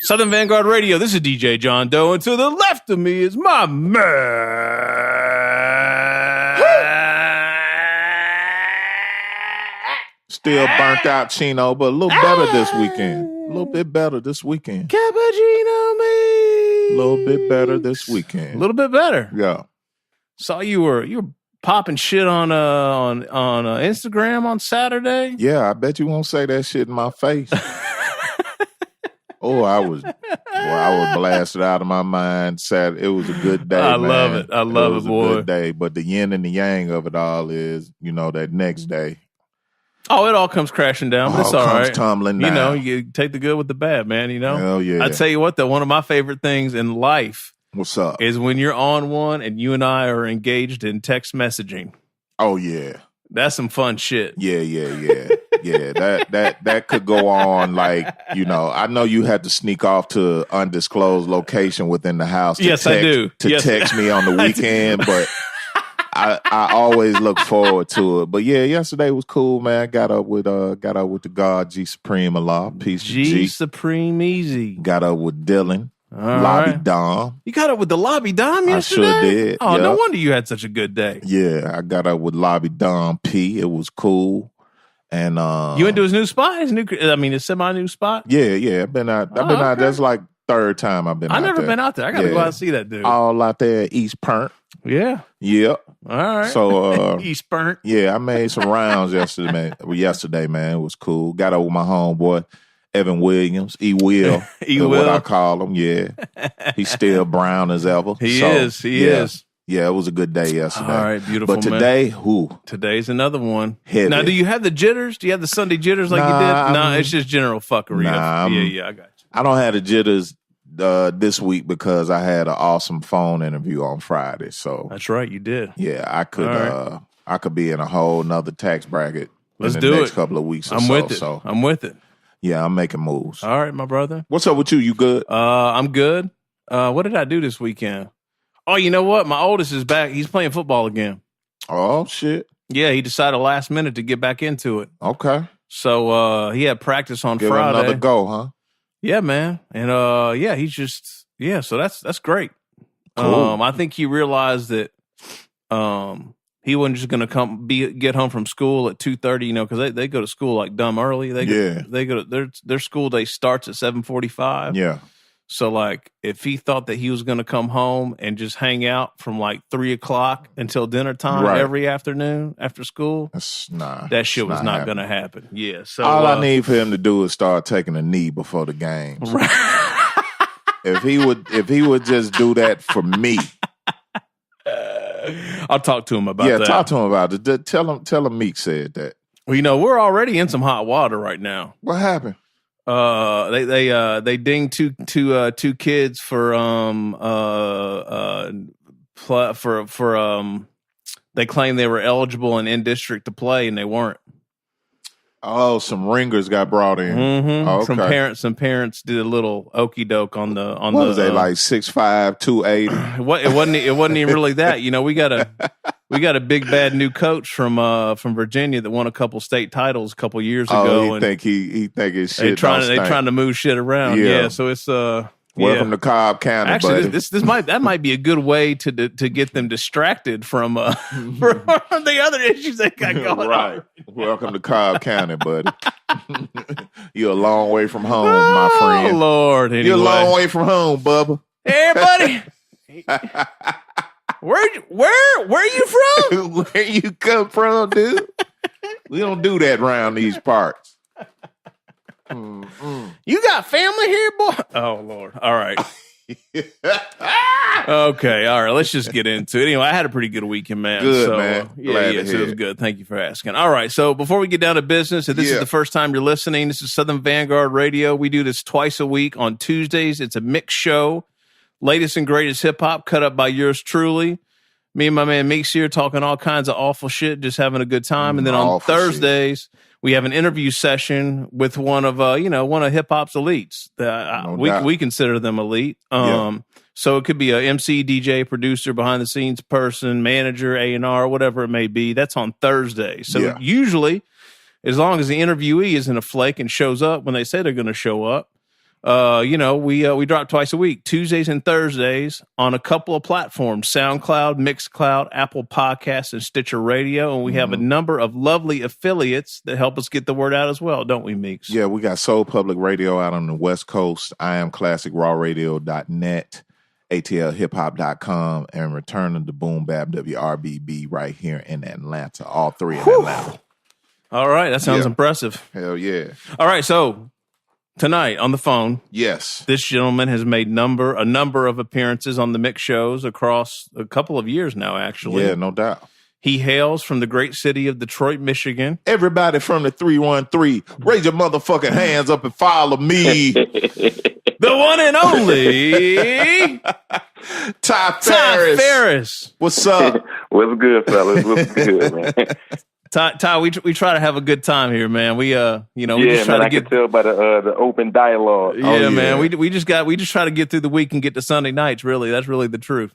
Southern Vangard Radio. This is DJ John Doe, and to the left of me is my man. Still burnt out Chino, but a little better this weekend. A little bit better this weekend. Cappuccino me. A little bit better this weekend. A little bit better. Yeah. Saw you were popping shit on Instagram on Saturday. Yeah, I bet you won't say that shit in my face. I was blasted out of my mind. Sad. It was a good day. I man. love it. I love it, boy. A good day, but the yin and the yang of it all is, that next day. Oh, it all comes crashing down, but it's all right. Tumbling down. You take the good with the bad, man. Hell yeah. I tell you what, though, one of my favorite things in life. What's up? Is when you're on one and you and I are engaged in text messaging. Oh yeah. That's some fun shit. Yeah. That could go on I know you had to sneak off to undisclosed location within the house to I do. Text me on the weekend, but I always look forward to it. But yeah, yesterday was cool, man. I got up with the God G Supreme Allah. Peace to G. G Supreme Easy. Got up with Dylan. All Lobby right. Dom. You got up with the Lobby Dom yesterday? I sure did. Oh, no wonder you had such a good day. Yeah, I got up with Lobby Dom P. It was cool. And you went to his new spot? His semi-new spot? Yeah. I've been out. That's like third time I've been out there. I've never been out there. I got to go out and see that dude. All out there at East Pernt. Yeah. Yep. All right. So East Pernt. Yeah, I made some rounds yesterday, man. It was cool. Got over my homeboy, Evan Williams, E-Will. What I call him, yeah. He's still brown as ever. He is. Yeah, it was a good day yesterday. All right, beautiful, But today, Today's another one. Heavy. Now, do you have the jitters? Do you have the Sunday jitters like you did? No, it's just general fuckery. Yeah, I got you. I don't have the jitters this week because I had an awesome phone interview on Friday. So that's right, you did. Yeah, I could be in a whole nother tax bracket in the next couple of weeks. I'm with it. Yeah, I'm making moves. All right, my brother. What's up with you? You good? I'm good. What did I do this weekend? Oh, you know what? My oldest is back. He's playing football again. Oh, shit. Yeah, he decided last minute to get back into it. Okay. So he had practice on Friday. Give another go, huh? Yeah, man. And he's just so that's great. Cool. I think he realized that he wasn't just going to get home from school at 2:30, because they go to school like dumb early. They go to their school day starts at 7:45. Yeah. So like if he thought that he was going to come home and just hang out from like 3:00 until dinner time every afternoon after school, that shit was not going to happen. Yeah. So all I need for him to do is start taking a knee before the games. Right. If he would just do that for me. I'll talk to him about that. Yeah, talk to him about it. Tell him Meek said that. Well, we're already in some hot water right now. What happened? They dinged two kids for they claimed they were eligible and in district to play and they weren't. Oh, some ringers got brought in. Mm-hmm. Oh, okay. Some parents did a little okey doke on the. What was they like 6'5", 280? It wasn't even really that. We got a big bad new coach from Virginia that won a couple state titles a couple years ago. He think his shit. They trying to move shit around. Yeah, so it's welcome to Cobb County. Actually, that might be a good way to get them distracted from the other issues they got going on. Welcome to Cobb County, buddy. You're a long way from home, my friend. Oh Lord, anyway. You're a long way from home, Bubba. Hey, buddy. Where you from? Where you come from, dude? We don't do that around these parts. You got family here, boy? Oh, Lord. All right. Okay. All right. Let's just get into it. Anyway, I had a pretty good weekend, man. Good, man. Glad so it was good. Thank you for asking. All right. So before we get down to business, if this is the first time you're listening, this is Southern Vangard Radio. We do this twice a week on Tuesdays. It's a mixed show. Latest and greatest hip-hop cut up by yours truly. Me and my man Meeks here talking all kinds of awful shit, just having a good time. And then on Thursdays, we have an interview session with one of hip-hop's elites. We consider them elite. So it could be a MC, DJ, producer, behind-the-scenes person, manager, A&R, whatever it may be. That's on Thursday. So usually, as long as the interviewee isn't a flake and shows up when they say they're going to show up, we drop twice a week, Tuesdays and Thursdays, on a couple of platforms: SoundCloud, Mixcloud, Apple Podcasts, and Stitcher Radio. And we have a number of lovely affiliates that help us get the word out as well, don't we, Meeks? Yeah, we got Soul Public Radio out on the West Coast, IamClassicRawRadio.net, ATLHipHop.com, and returning to BoomBap WRBB right here in Atlanta. All three in Atlanta. All right, that sounds impressive. Hell yeah. All right, so tonight on the phone, yes, this gentleman has made a number of appearances on the mix shows across a couple of years now, actually. Yeah, no doubt. He hails from the great city of Detroit, Michigan. Everybody from the 313, raise your motherfucking hands up and follow me. The one and only Ty Farris. What's up? What's good, fellas? What's good, man? Ty, we try to have a good time here, man. We just try to I can tell by the open dialogue. Yeah, man. We just try to get through the week and get to Sunday nights. Really, that's really the truth.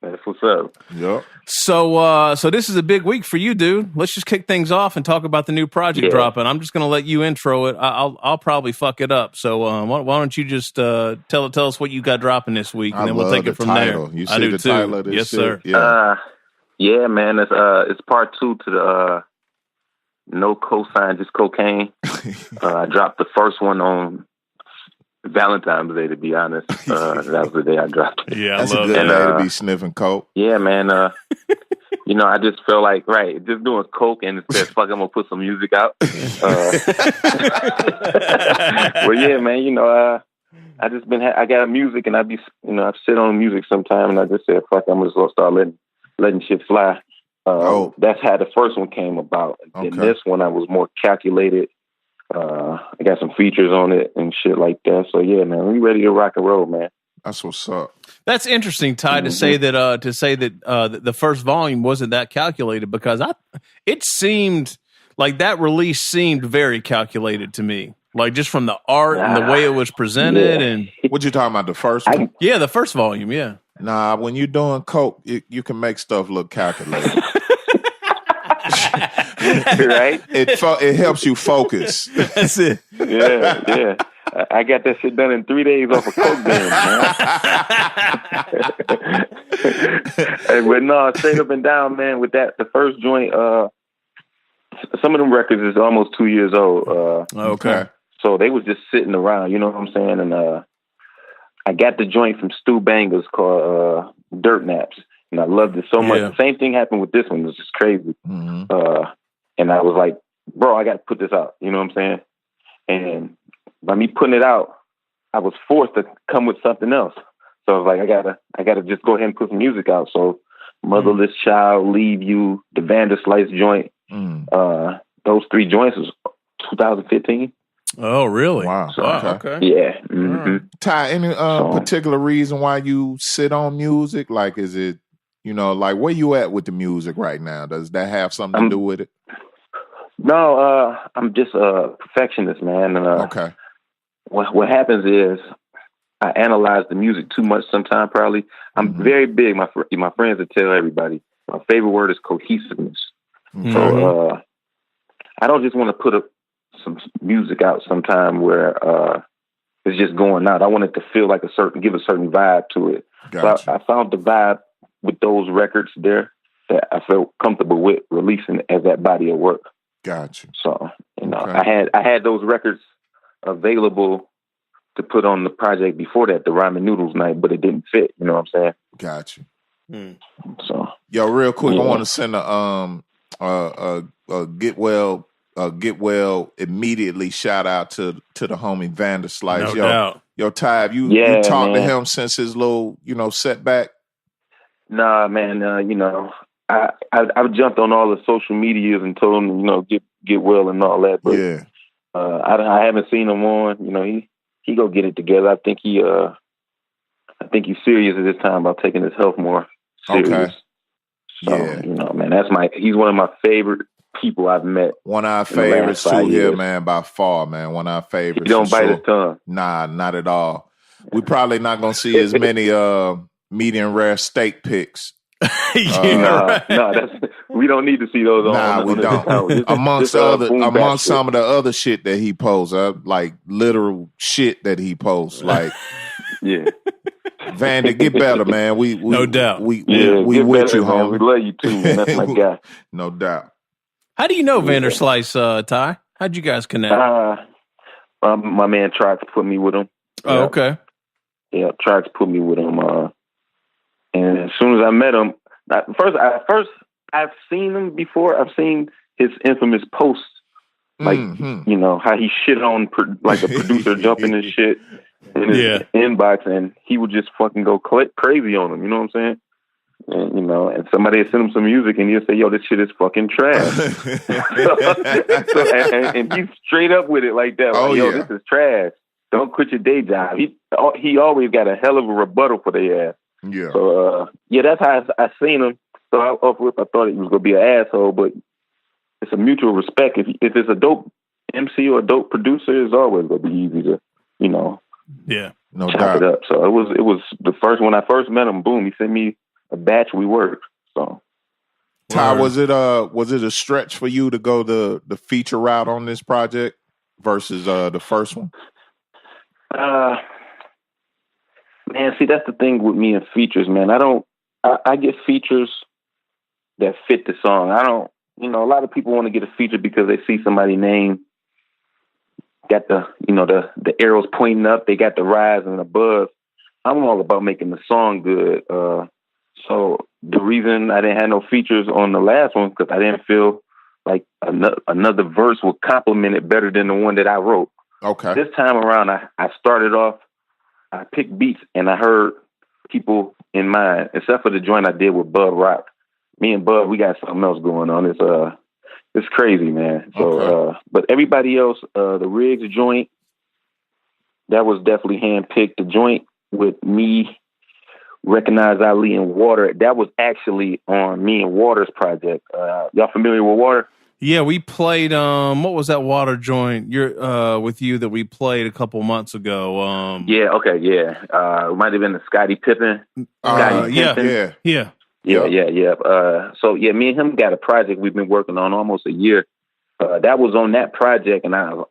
That's what's up. Yep. So this is a big week for you, dude. Let's just kick things off and talk about the new project dropping. I'm just gonna let you intro it. I'll probably fuck it up. So why don't you just tell us what you got dropping this week, and then we'll take it from there. You see the title of this yes, shit? sir. Yeah, man. It's part 2 to the no cosign, just cocaine. I dropped the first one on Valentine's Day, to be honest. That was the day I dropped it. Yeah, that's a good day to be sniffing coke. Yeah, man. I just feel like, just doing coke and it says, fuck, I'm going to put some music out. Well, yeah, man, I just I got music and I sit on music sometime and I just said, fuck, I'm just going to start letting shit fly. That's how the first one came about. And then this one, I was more calculated. I got some features on it and shit like that. So yeah, man, we ready to rock and roll, man. That's what's up. That's interesting, Ty, to say that the first volume wasn't that calculated, because it seemed like that release seemed very calculated to me. Like just from the art and the way it was presented. And what you talking about, the first one? Yeah, the first volume, yeah. Nah, when you're doing coke, you can make stuff look calculated. Right? It helps you focus. That's it. Yeah. I got that shit done in 3 days off of coke, man. But no, straight up and down, man. With that, the first joint, some of them records is almost 2 years old. Okay. So they was just sitting around, you know what I'm saying? And I got the joint from Stu Bangers called Dirt Naps. And I loved it so much. The same thing happened with this one. It was just crazy. Mm-hmm. And I was like, bro, I got to put this out. You know what I'm saying? And by me putting it out, I was forced to come with something else. So I was like, I gotta just go ahead and put some music out. So Motherless Child, Leave You, the Vanderslice joint, those 3 joints was 2015. Oh, really? Wow. So, okay. Yeah. Mm-hmm. Ty, any particular reason why you sit on music? Like, is it, like where you at with the music right now? Does that have something to do with it? No, I'm just a perfectionist, man. Okay. What happens is I analyze the music too much sometimes, probably. I'm very big. My friends would tell everybody, my favorite word is cohesiveness. Mm-hmm. So I don't just want to put some music out sometime where it's just going out. I want it to feel like give a certain vibe to it. Gotcha. So I found the vibe with those records there that I felt comfortable with releasing as that body of work. Gotcha. So, I had those records available to put on the project before that, the Ramen Noodles night, but it didn't fit. You know what I'm saying? Gotcha. So, yo, real quick, I want to send a get well immediately shout out to the homie Vanderslice. No doubt. Yo, Ty, have you talked to him since his little setback? Nah, man. I've jumped on all the social medias and told him, get well and all that. But I haven't seen him on. He go get it together. I think he's serious at this time about taking his health more serious. Okay. So, man, he's one of my favorite people I've met. One of our favorites too here, man, by far, man. One of our favorites. He don't bite his tongue. Nah, not at all. We probably not gonna see as many medium rare steak pics We don't need to see those. We don't. Amongst some of the other shit that he posts, like literal shit that he posts, like yeah. Vander, get better, man. We no doubt. We with you, homie. We love you too, man. That's my guy. No doubt. How do you know Vander Slice, Ty? How'd you guys connect? My man Trox put me with him. Oh, okay. Yeah, Trox put me with him. And as soon as I met him, I've seen him before. I've seen his infamous posts, like how he shit on like a producer jumping his shit in his inbox, and he would just fucking go crazy on him. You know what I'm saying? And and somebody would send him some music, and he'll say, "Yo, this shit is fucking trash." and he's straight up with it like that. Like, "Yo, this is trash. Don't quit your day job." He always got a hell of a rebuttal for their ass. Yeah. So that's how I seen him. So I thought he was gonna be an asshole, but it's a mutual respect. If it's a dope MC or a dope producer, it's always gonna be easy to, no chop it up. So it was the first when I first met him. Boom, he sent me a batch. We worked. So Ty, was it a stretch for you to go the feature route on this project versus the first one? Man, see, that's the thing with me and features, man. I get features that fit the song. I don't, a lot of people want to get a feature because they see somebody's name, got the arrows pointing up, they got the rise and the buzz. I'm all about making the song good. So the reason I didn't have no features on the last one, because I didn't feel like another verse would complement it better than the one that I wrote. Okay. This time around, I started off, I picked beats and I heard people in mind, except for the joint I did with Bud Rock. Me and Bud, we got something else going on. It's crazy, man. So, but everybody else, the Riggs joint, that was definitely handpicked. The joint with me, Recognize Ali and Water, that was actually on me and Water's project. Y'all familiar with Water? Yeah, we played. What was that Water joint? With you that we played a couple months ago. Yeah. Okay. Yeah. It might have been the Scottie Pippen. Yeah. So yeah, me and him got a project we've been working on almost a year. That was on that project, and I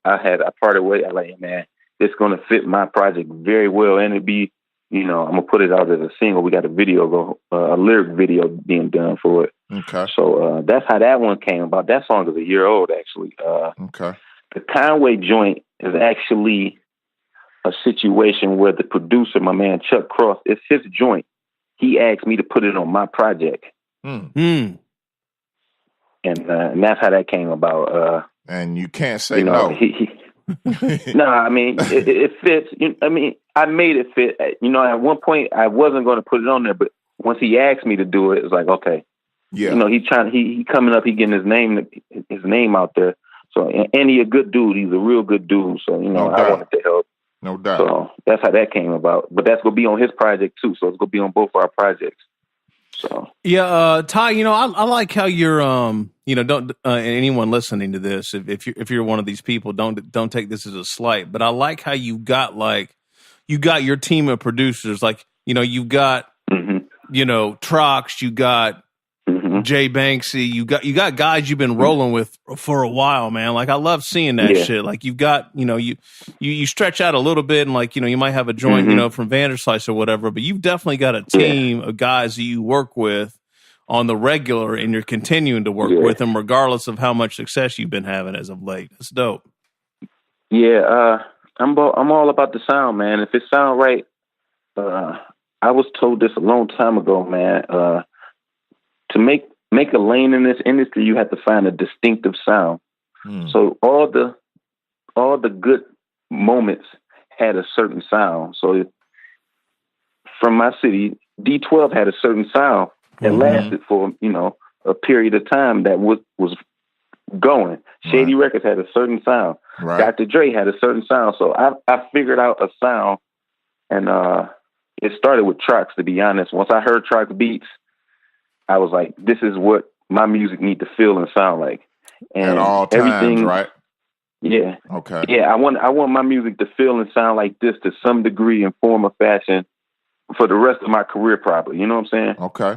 parted ways. I like, man, it's gonna fit my project very well, and it'd be, I'm gonna put it out as a single. We got a lyric video being done for it. Okay. So that's how that one came about. That song is a year old, actually. Okay. The Conway joint is actually a situation where the producer, my man Chuck Cross, it's his joint. He asked me to put it on my project. And that's how that came about. And you can't say no. No, I mean, it fits. I made it fit. At one point, I wasn't going to put it on there, but once he asked me to do it, it's like, okay. Yeah. He coming up, he getting his name out there. So, and he a good dude. He's a real good dude. So, I wanted to help. No doubt. So that's how that came about. But that's going to be on his project too. So it's going to be on both our projects. So yeah, Ty, I like how you're, don't anyone listening to this, if you're one of these people, don't take this as a slight. But I like how you got your team of producers, like you've got Trox, you got Jay Banksy, you got guys you've been rolling with for a while, man. Like I love seeing that shit. Like you've got you stretch out a little bit, and like you might have a joint from Vanderslice or whatever, but you've definitely got a team of guys that you work with on the regular, and you're continuing to work with them regardless of how much success you've been having as of late. That's dope. Yeah, I'm all about the sound, man. If it sound right, I was told this a long time ago, man. To make a lane in this industry, you have to find a distinctive sound. So all the good moments had a certain sound. So from my city, D12 had a certain sound that lasted for a period of time that was going. Shady Records had a certain sound. Right. Dr. Dre had a certain sound. So I figured out a sound, and it started with Trox, to be honest. Once I heard Trox beats, I was like, this is what my music need to feel and sound like. And at all times, right? Yeah. Okay. Yeah, I want my music to feel and sound like this to some degree and form or fashion for the rest of my career, probably. You know what I'm saying? Okay.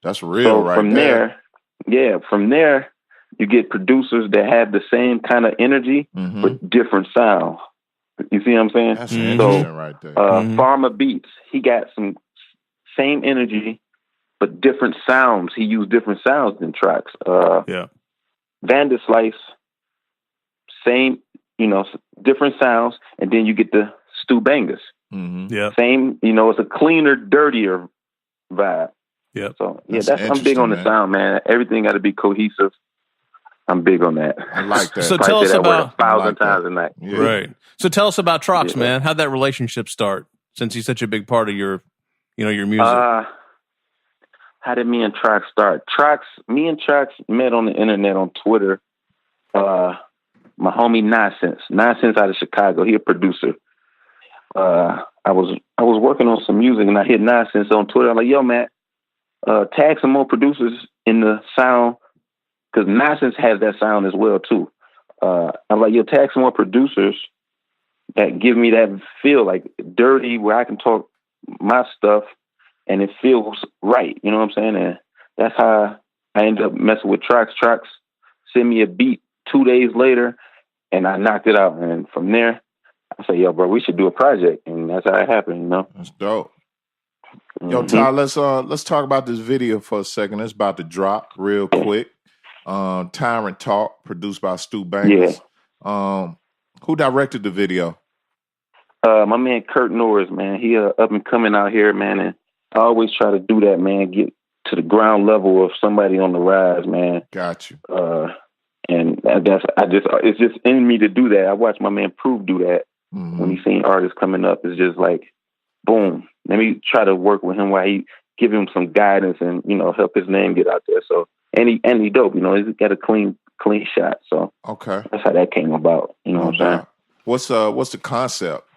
That's real, so right from there. From there, you get producers that have the same kind of energy with different sounds. You see what I'm saying? That's interesting right there. Pharma Beats, he got some same energy, but different sounds. He used different sounds in tracks. Vanderslice, same, different sounds, and then you get the Stu Bangers. Same, it's a cleaner, dirtier vibe. Yeah. So I'm big on the sound, man. Everything got to be cohesive. I'm big on that. I like that. So tell us about 1,000 times a night. Yeah. Right. So tell us about Trox, man. How'd that relationship start? Since he's such a big part of your music. How did me and Trox start? Me and Trox met on the internet on Twitter. My homie Nonsense out of Chicago. He a producer. I was working on some music and I hit Nonsense on Twitter. I'm like, yo, man, tag some more producers in the sound. Because Nonsense has that sound as well, too. I'm like, tag some more producers that give me that feel like dirty, where I can talk my stuff and it feels right. You know what I'm saying? And that's how I ended up messing with Trox. Trox sent me a beat 2 days later, and I knocked it out. And from there, I said, yo, bro, we should do a project. And that's how it happened, That's dope. Yo, Ty, let's talk about this video for a second. It's about to drop real quick. Tyrant Talk, produced by Stu Bangers. Who directed the video? My man Kurt Norris, man. He up and coming out here, man. And I always try to do that, man. Get to the ground level of somebody on the rise, man. Got you. And it's just in me to do that. I watched my man Proof do that when he seen artists coming up. It's just like, boom. Let me try to work with him while he give him some guidance and help his name get out there. So. And he dope, he's got a clean shot. So that's how that came about. You know what I'm saying? What's the concept?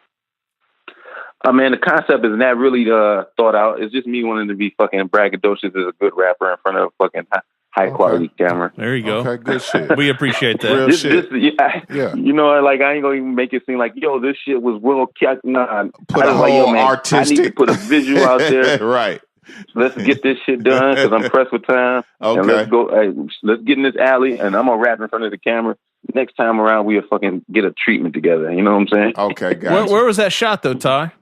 Man, the concept is not really thought out. It's just me wanting to be fucking braggadocious as a good rapper in front of a fucking high quality camera. There you go. Okay, good shit. We appreciate that. Real shit. Like I ain't gonna even make it seem like this shit was well kept. Nah, put a whole artistic. I need to put a visual out there. Right. Let's get this shit done because I'm pressed with time. Okay. And let's go. Hey, let's get in this alley, and I'm gonna rap in front of the camera. Next time around, we'll fucking get a treatment together. You know what I'm saying? Okay, guys. Where was that shot though, Ty?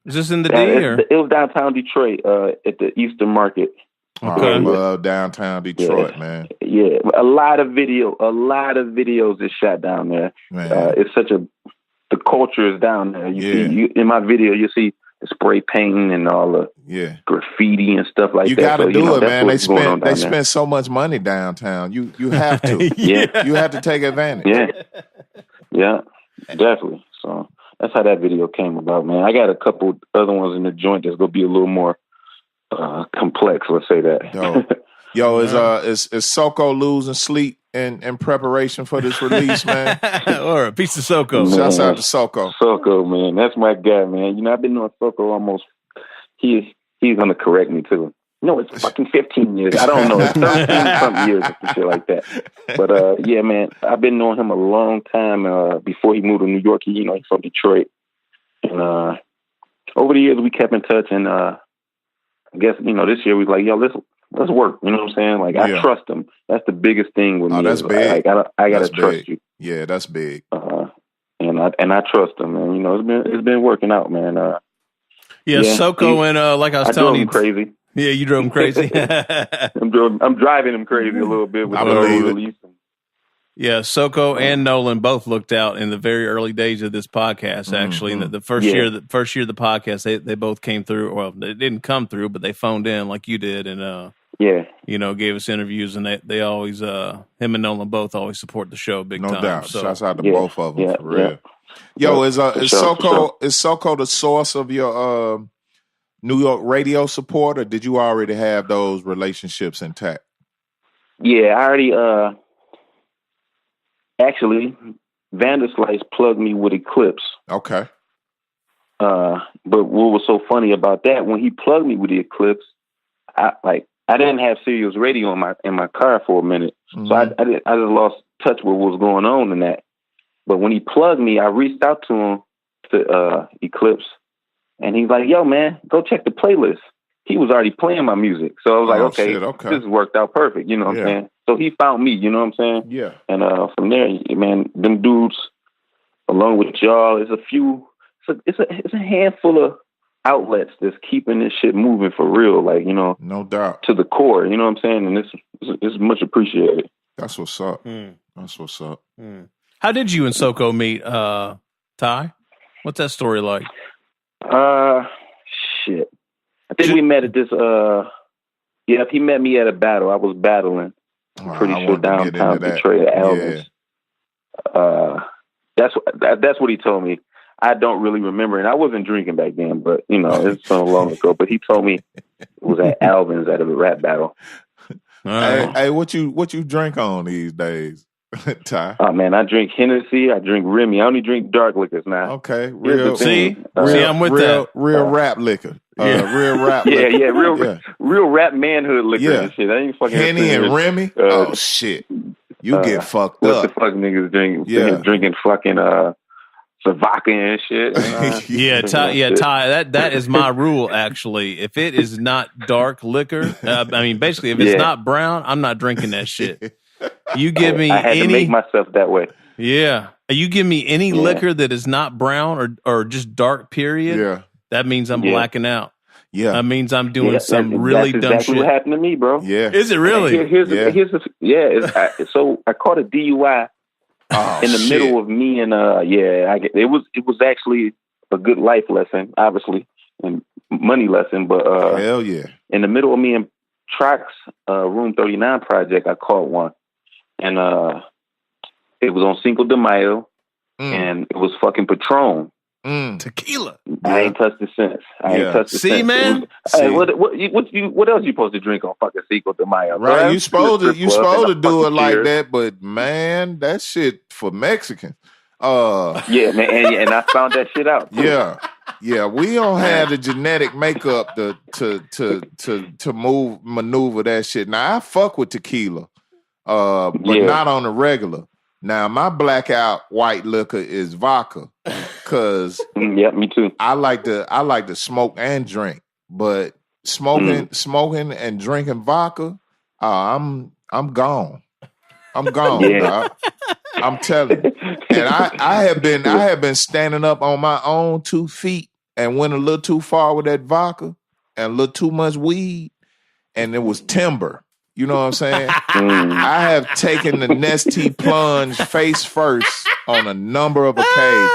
Is this in the D or? It was downtown Detroit at the Eastern Market. Okay. I love downtown Detroit, man. Yeah, a lot of videos is shot down there. It's the culture is down there. You see, in my video, you see the spray painting and all the graffiti and stuff like that. You got to do it, man. They spend so much money downtown. You have to. You have to take advantage. Yeah, definitely. So that's how that video came about, man. I got a couple other ones in the joint that's gonna be a little more complex. Let's say that. Yo, is Soko losing sleep in preparation for this release, man? Or a piece of Soko. Shouts out to Soko. Soko, man, that's my guy, man. I've been knowing Soko almost. He's gonna correct me too. No, it's fucking 15 years. I don't know. It's 13 something years or shit like that. But yeah, man, I've been knowing him a long time. Before he moved to New York, he's from Detroit, and over the years we kept in touch. And I guess this year we was like, yo, let's work. You know what I'm saying? Like I trust him. That's the biggest thing with me. That's big. I gotta trust you. Yeah, that's big. And I trust him, man. It's been working out, man. Soko and like I was telling you, crazy. Yeah, you drove him crazy. I'm driving him crazy a little bit with the release. Yeah, Soko and Nolan both looked out in the very early days of this podcast. Actually, the first year of the podcast, they both came through. Well, they didn't come through, but they phoned in like you did, and gave us interviews. And they always, him and Nolan both always support the show big time. No doubt. So, shouts out to both of them for real. Yo, is Soko the source of your New York radio support, or did you already have those relationships intact? Yeah, I already. Actually, Vanderslice plugged me with Eclipse. Okay. But what was so funny about that, when he plugged me with the Eclipse, I didn't have Sirius radio in my car for a minute, so I just lost touch with what was going on in that. But when he plugged me, I reached out to him to Eclipse, And he's like, yo, man, go check the playlist. He was already playing my music. So I was like, okay, this worked out perfect. You know what I'm saying? So he found me, you know what I'm saying? Yeah. And from there, man, them dudes, along with y'all, it's a handful of outlets that's keeping this shit moving for real. Like, you know, no doubt, to the core, you know what I'm saying? And it's much appreciated. That's what's up. That's what's up. How did you and Soko meet, Ty? What's that story like? Shit. I think we met at this, he met me at a battle. I was battling. I'm pretty sure downtown Detroit at Elvis. Yeah. That's what he told me. I don't really remember, and I wasn't drinking back then, but you know, it's so long ago. But he told me it was at Alvin's at a rap battle. Hey, what you drink on these days, Ty? Oh man, I drink Hennessy. I drink Remy. I only drink dark liquors now. Okay, I'm with that. Real rap liquor. Real rap. Real rap manhood liquor and shit. I ain't fucking Henny and Remy. Oh shit, you get fucked what up. What the fuck niggas drinking? Yeah, drinking fucking vodka and shit. Ty. That is my rule. Actually, if it is not dark liquor, basically, if it's not brown, I'm not drinking that shit. You give me I had to make myself that way. Yeah, you give me any liquor that is not brown or just dark. Period. Yeah, that means I'm blacking out. Yeah, that means I'm doing some really dumb exactly shit. What happened to me, bro? Yeah, is it really? So I caught a DUI. In the middle of me and it was actually a good life lesson, obviously, and money lesson. But hell yeah, in the middle of me and Trox Room 39 project, I caught one, and it was on Cinco de Mayo, and it was fucking Patron. Tequila. I ain't touched it since. See, man. What else you supposed to drink on fucking Cinco de Mayo? Right, you supposed to do it like that, but man, that shit for Mexicans. Yeah, man, and I found that shit out. Too. Yeah, we don't have the genetic makeup to maneuver that shit. Now I fuck with tequila, but not on the regular. Now my blackout white liquor is vodka, cause me too. I like to smoke and drink, but smoking and drinking vodka, I'm gone. I'm gone, dog. I'm telling you. And I have been standing up on my own 2 feet and went a little too far with that vodka and a little too much weed, and it was timber. You know what I'm saying? I have taken the Nestea plunge face first on a number of occasions.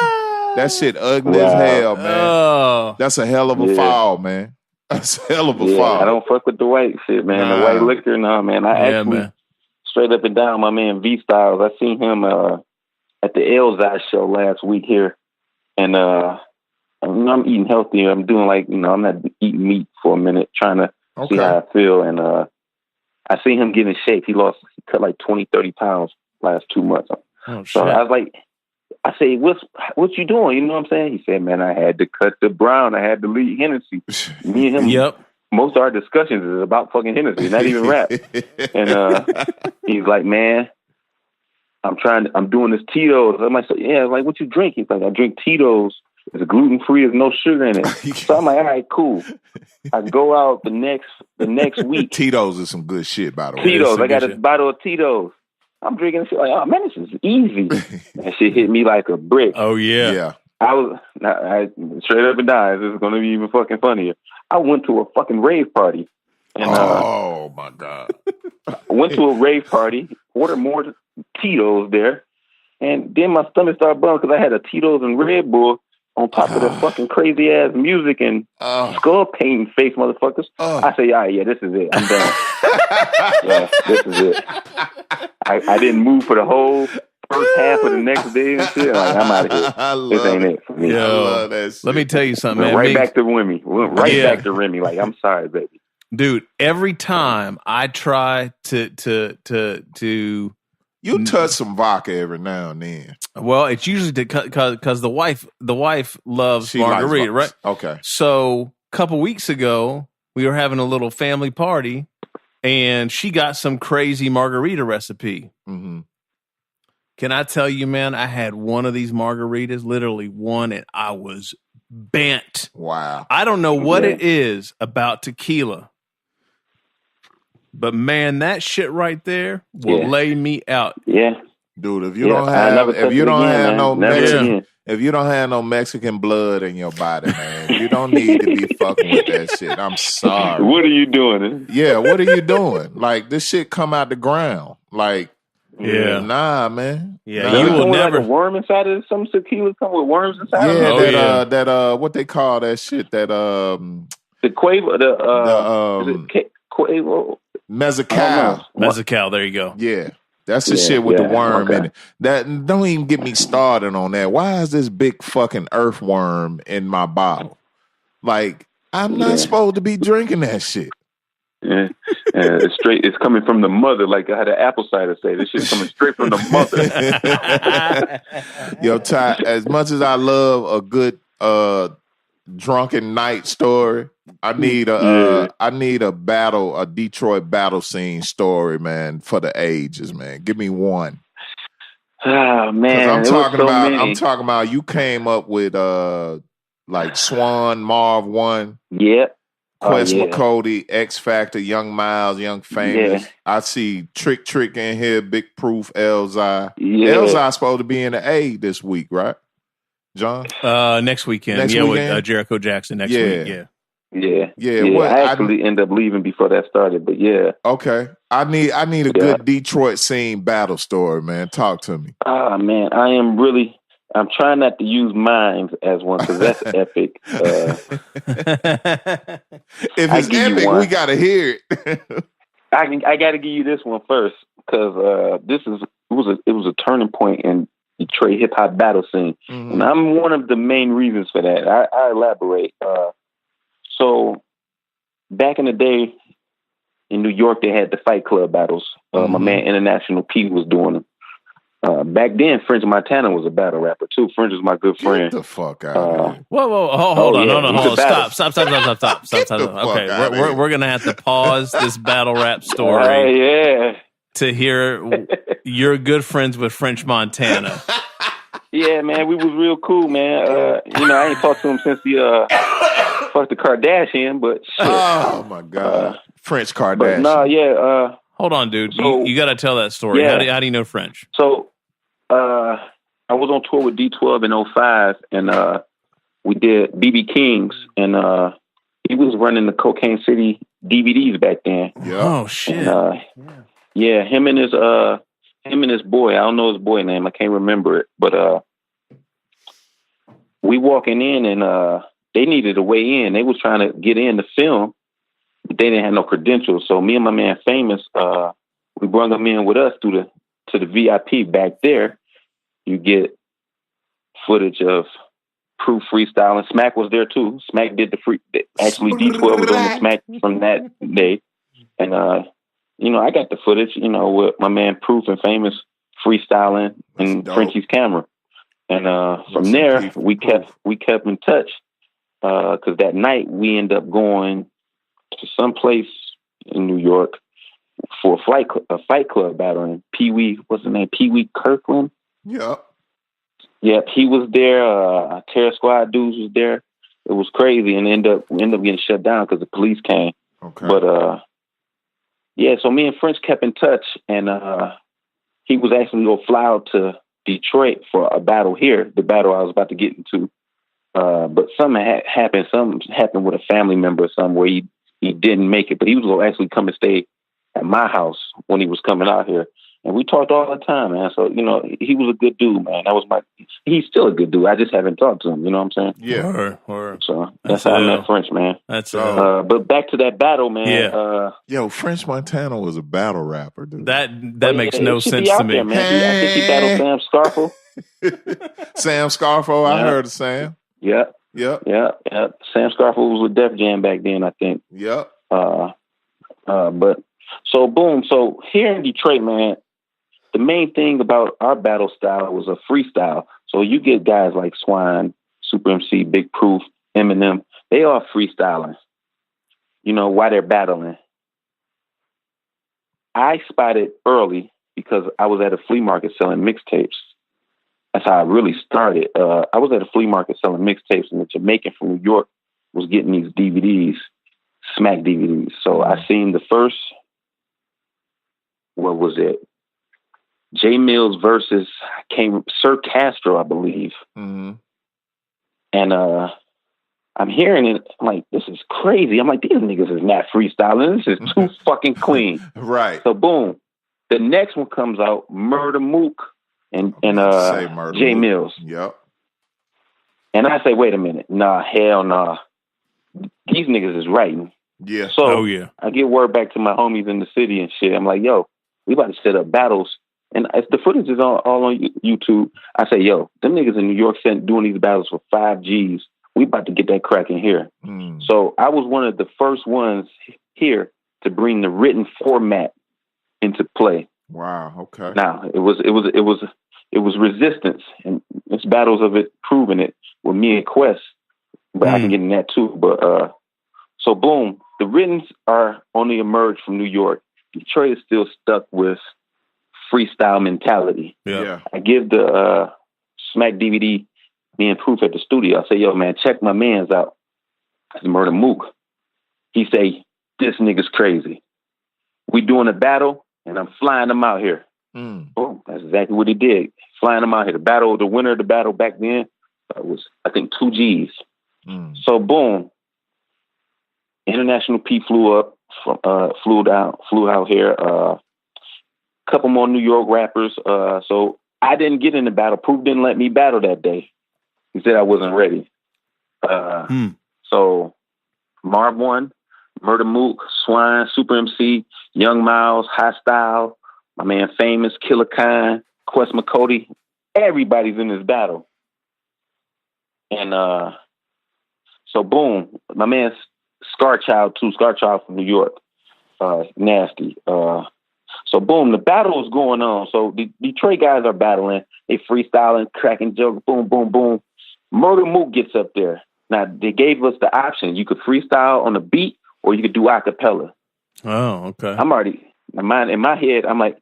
That shit ugly as hell, man. That's a hell of a fall, man. That's a hell of a fall. I don't fuck with the white shit, man. The white liquor, no, man. I actually, straight up and down, my man V Styles. I seen him at the Elzai show last week here. And I'm eating healthy. I'm doing I'm not eating meat for a minute, trying to see how I feel. And I seen him get in shape. He cut like 20, 30 pounds last 2 months. So I was like, I say, what you doing? You know what I'm saying? He said, man, I had to cut the brown. I had to leave Hennessy. Me and him, most of our discussions is about fucking Hennessy, not even rap. And he's like, man, I'm doing this Tito's. I'm like, what you drink? He's like, I drink Tito's. It's gluten-free. There's no sugar in it. So I'm like, all right, cool. I go out the next week. Tito's is some good shit, by the way. Tito's. I got a bottle of Tito's. I'm drinking shit like, oh man, this is easy. That shit hit me like a brick. Oh yeah. I straight up and down. This is gonna be even fucking funnier. I went to a fucking rave party. And, oh my god. I went to a rave party, ordered more Tito's there, and then my stomach started bumping because I had a Tito's and Red Bull on top of the fucking crazy ass music and skull painting face motherfuckers. I say, all right, this is it. I'm done. This is it. I didn't move for the whole first half of the next day and shit. Like, I'm out of here. This ain't it for me. I love that shit. Let me tell you something, man. Right back to Remy. Back to Remy. Like, I'm sorry, baby. Dude, every time I try to you touch some vodka every now and then. Well, it's usually because the wife loves margarita, right? Okay. So a couple weeks ago, we were having a little family party, and she got some crazy margarita recipe. Mm-hmm. Can I tell you, man? I had one of these margaritas, literally one, and I was bent. Wow. I don't know what it is about Tequila, but man, that shit right there will lay me out. Yeah. Dude, if you don't have no Mexican blood in your body, man, you don't need to be fucking with that shit. I'm sorry. What are you doing? Yeah, what are you doing? Like, this shit come out the ground. Like, nah, man. Yeah, nah. you will never. Like a worm inside of it. Some tequilas come with worms inside of it. That what they call that shit? That the Quavo, Quavo? Mezcal. Mezcal, there you go. Yeah. That's the shit with the worm in it. That don't even get me started on that. Why is this big fucking earthworm in my bottle? Like, I'm not supposed to be drinking that shit. Yeah, it's straight. It's coming from the mother. Like I had an apple cider say, this shit's coming straight from the mother. Yo, Ty, as much as I love a good drunken night story, I need a Detroit battle scene story, man, for the ages, man. Give me one. Oh man, I'm talking about you came up with like Swan, Marv One, Quest McCody, X Factor, Young Miles, Young Famous. I see Trick in here, Big Proof, Elzai. Elzai supposed to be in the A this week, right, John? Next weekend. With Jericho Jackson next week. Yeah. I actually end up leaving before that started, but okay. I need a good Detroit scene battle story, man. Talk to me. Man, I'm trying not to use mines as one because that's epic. If it's epic, we gotta hear it. I got to give you this one first because it was a turning point in Detroit hip hop battle scene, and I'm one of the main reasons for that. I elaborate. So back in the day in New York, they had the Fight Club battles. My man International P was doing them. Back then, French Montana was a battle rapper too. French is my good friend. Get the fuck out of here. Whoa, hold on. Stop. Okay, we're gonna have to pause this battle rap story. To hear you're good friends with French Montana. Yeah, man, we was real cool, man. I ain't talked to him since the fuck the Kardashian, but shit. Oh my god, French Kardashian. But hold on, dude. So, you got to tell that story. Yeah. How do you know French? So, I was on tour with D12 in 2005, and we did BB King's, and he was running the Cocaine City DVDs back then. Yeah. Oh shit. And, him and his boy. I don't know his boy name. I can't remember it, but we walking in, and they needed a way in. They was trying to get in the film. They didn't have no credentials, so me and my man Famous, we brought them in with us to the VIP back there. You get footage of Proof freestyling. Smack was there too. Smack did the free. Actually, D12 was on the Smack from that day, and I got the footage. With my man Proof and Famous freestyling and Frenchie's camera, and from there we kept in touch because that night we ended up going to some place in New York for a fight club battle. And Pee Wee, what's his name? Pee Wee Kirkland. Yep. Yep, he was there. Terror Squad dudes was there. It was crazy, and we ended up getting shut down because the police came. Okay. But so me and French kept in touch, and he was actually gonna fly out to Detroit for a battle here, the battle I was about to get into. But something happened. Something happened with a family member or something where he didn't make it, but he was going to actually come and stay at my house when he was coming out here. And we talked all the time, man. So, he was a good dude, man. He's still a good dude. I just haven't talked to him. You know what I'm saying? Yeah. So that's how I met French, man. But back to that battle, man. Yeah. French Montana was a battle rapper, dude. That makes no sense to me. There, man. I think he battled Sam Scarfo. Sam Scarfo, I heard of Sam. Yeah. Sam Scarfo was with Def Jam back then, I think. Yep. But so boom. So here in Detroit, man, the main thing about our battle style was a freestyle. So you get guys like Swine, Super MC, Big Proof, Eminem. They are freestyling. While they're battling. I spotted early because I was at a flea market selling mixtapes. that's how I really started. I was at a flea market selling mixtapes, and a Jamaican from New York was getting these DVDs, Smack DVDs. So I seen the first, what was it? J Mills versus Sir Castro, I believe. Mm-hmm. And I'm hearing it, I'm like, this is crazy. I'm like, these niggas is not freestyling. This is too fucking clean. Right. So boom. The next one comes out, Murder Mook and J Mills. Yep. And I say, wait a minute. Nah, hell nah. These niggas is writing. Yeah. So I get word back to my homies in the city and shit. I'm like, yo, we about to set up battles. And if the footage is all on YouTube, I say, yo, them niggas in New York doing these battles for 5 Gs. We about to get that cracking here. So I was one of the first ones here to bring the written format into play. Wow. Okay. Now it was resistance, and it's battles of it proving it with me and Quest. But I can get in that too. But so boom, the writtens are on the emerge from New York. Detroit is still stuck with freestyle mentality. Yeah. I give the Smack DVD me and Proof at the studio. I say, yo, man, check my man's out. It's Murder Mook. He say, this nigga's crazy. We doing a battle, and I'm flying him out here. Boom. That's exactly what he did. Flying him out here. The winner of the battle back then was, I think, 2 Gs. So boom. International P flew out here. Couple more New York rappers. So I didn't get in the battle. Proof didn't let me battle that day. He said I wasn't ready. So Marv won, Murder Mook, Swine, Super MC, Young Miles, Hostile, my man Famous, Killer Khan, Quest McCody. Everybody's in this battle. And so boom, my man Scarchild from New York. Nasty. So boom, the battle is going on. So the Detroit guys are battling. They freestyling, cracking jokes, boom, boom, boom. Murder Mook gets up there. Now, they gave us the option. You could freestyle on the beat or you could do a cappella. Oh, okay. I'm already, in my head, I'm like,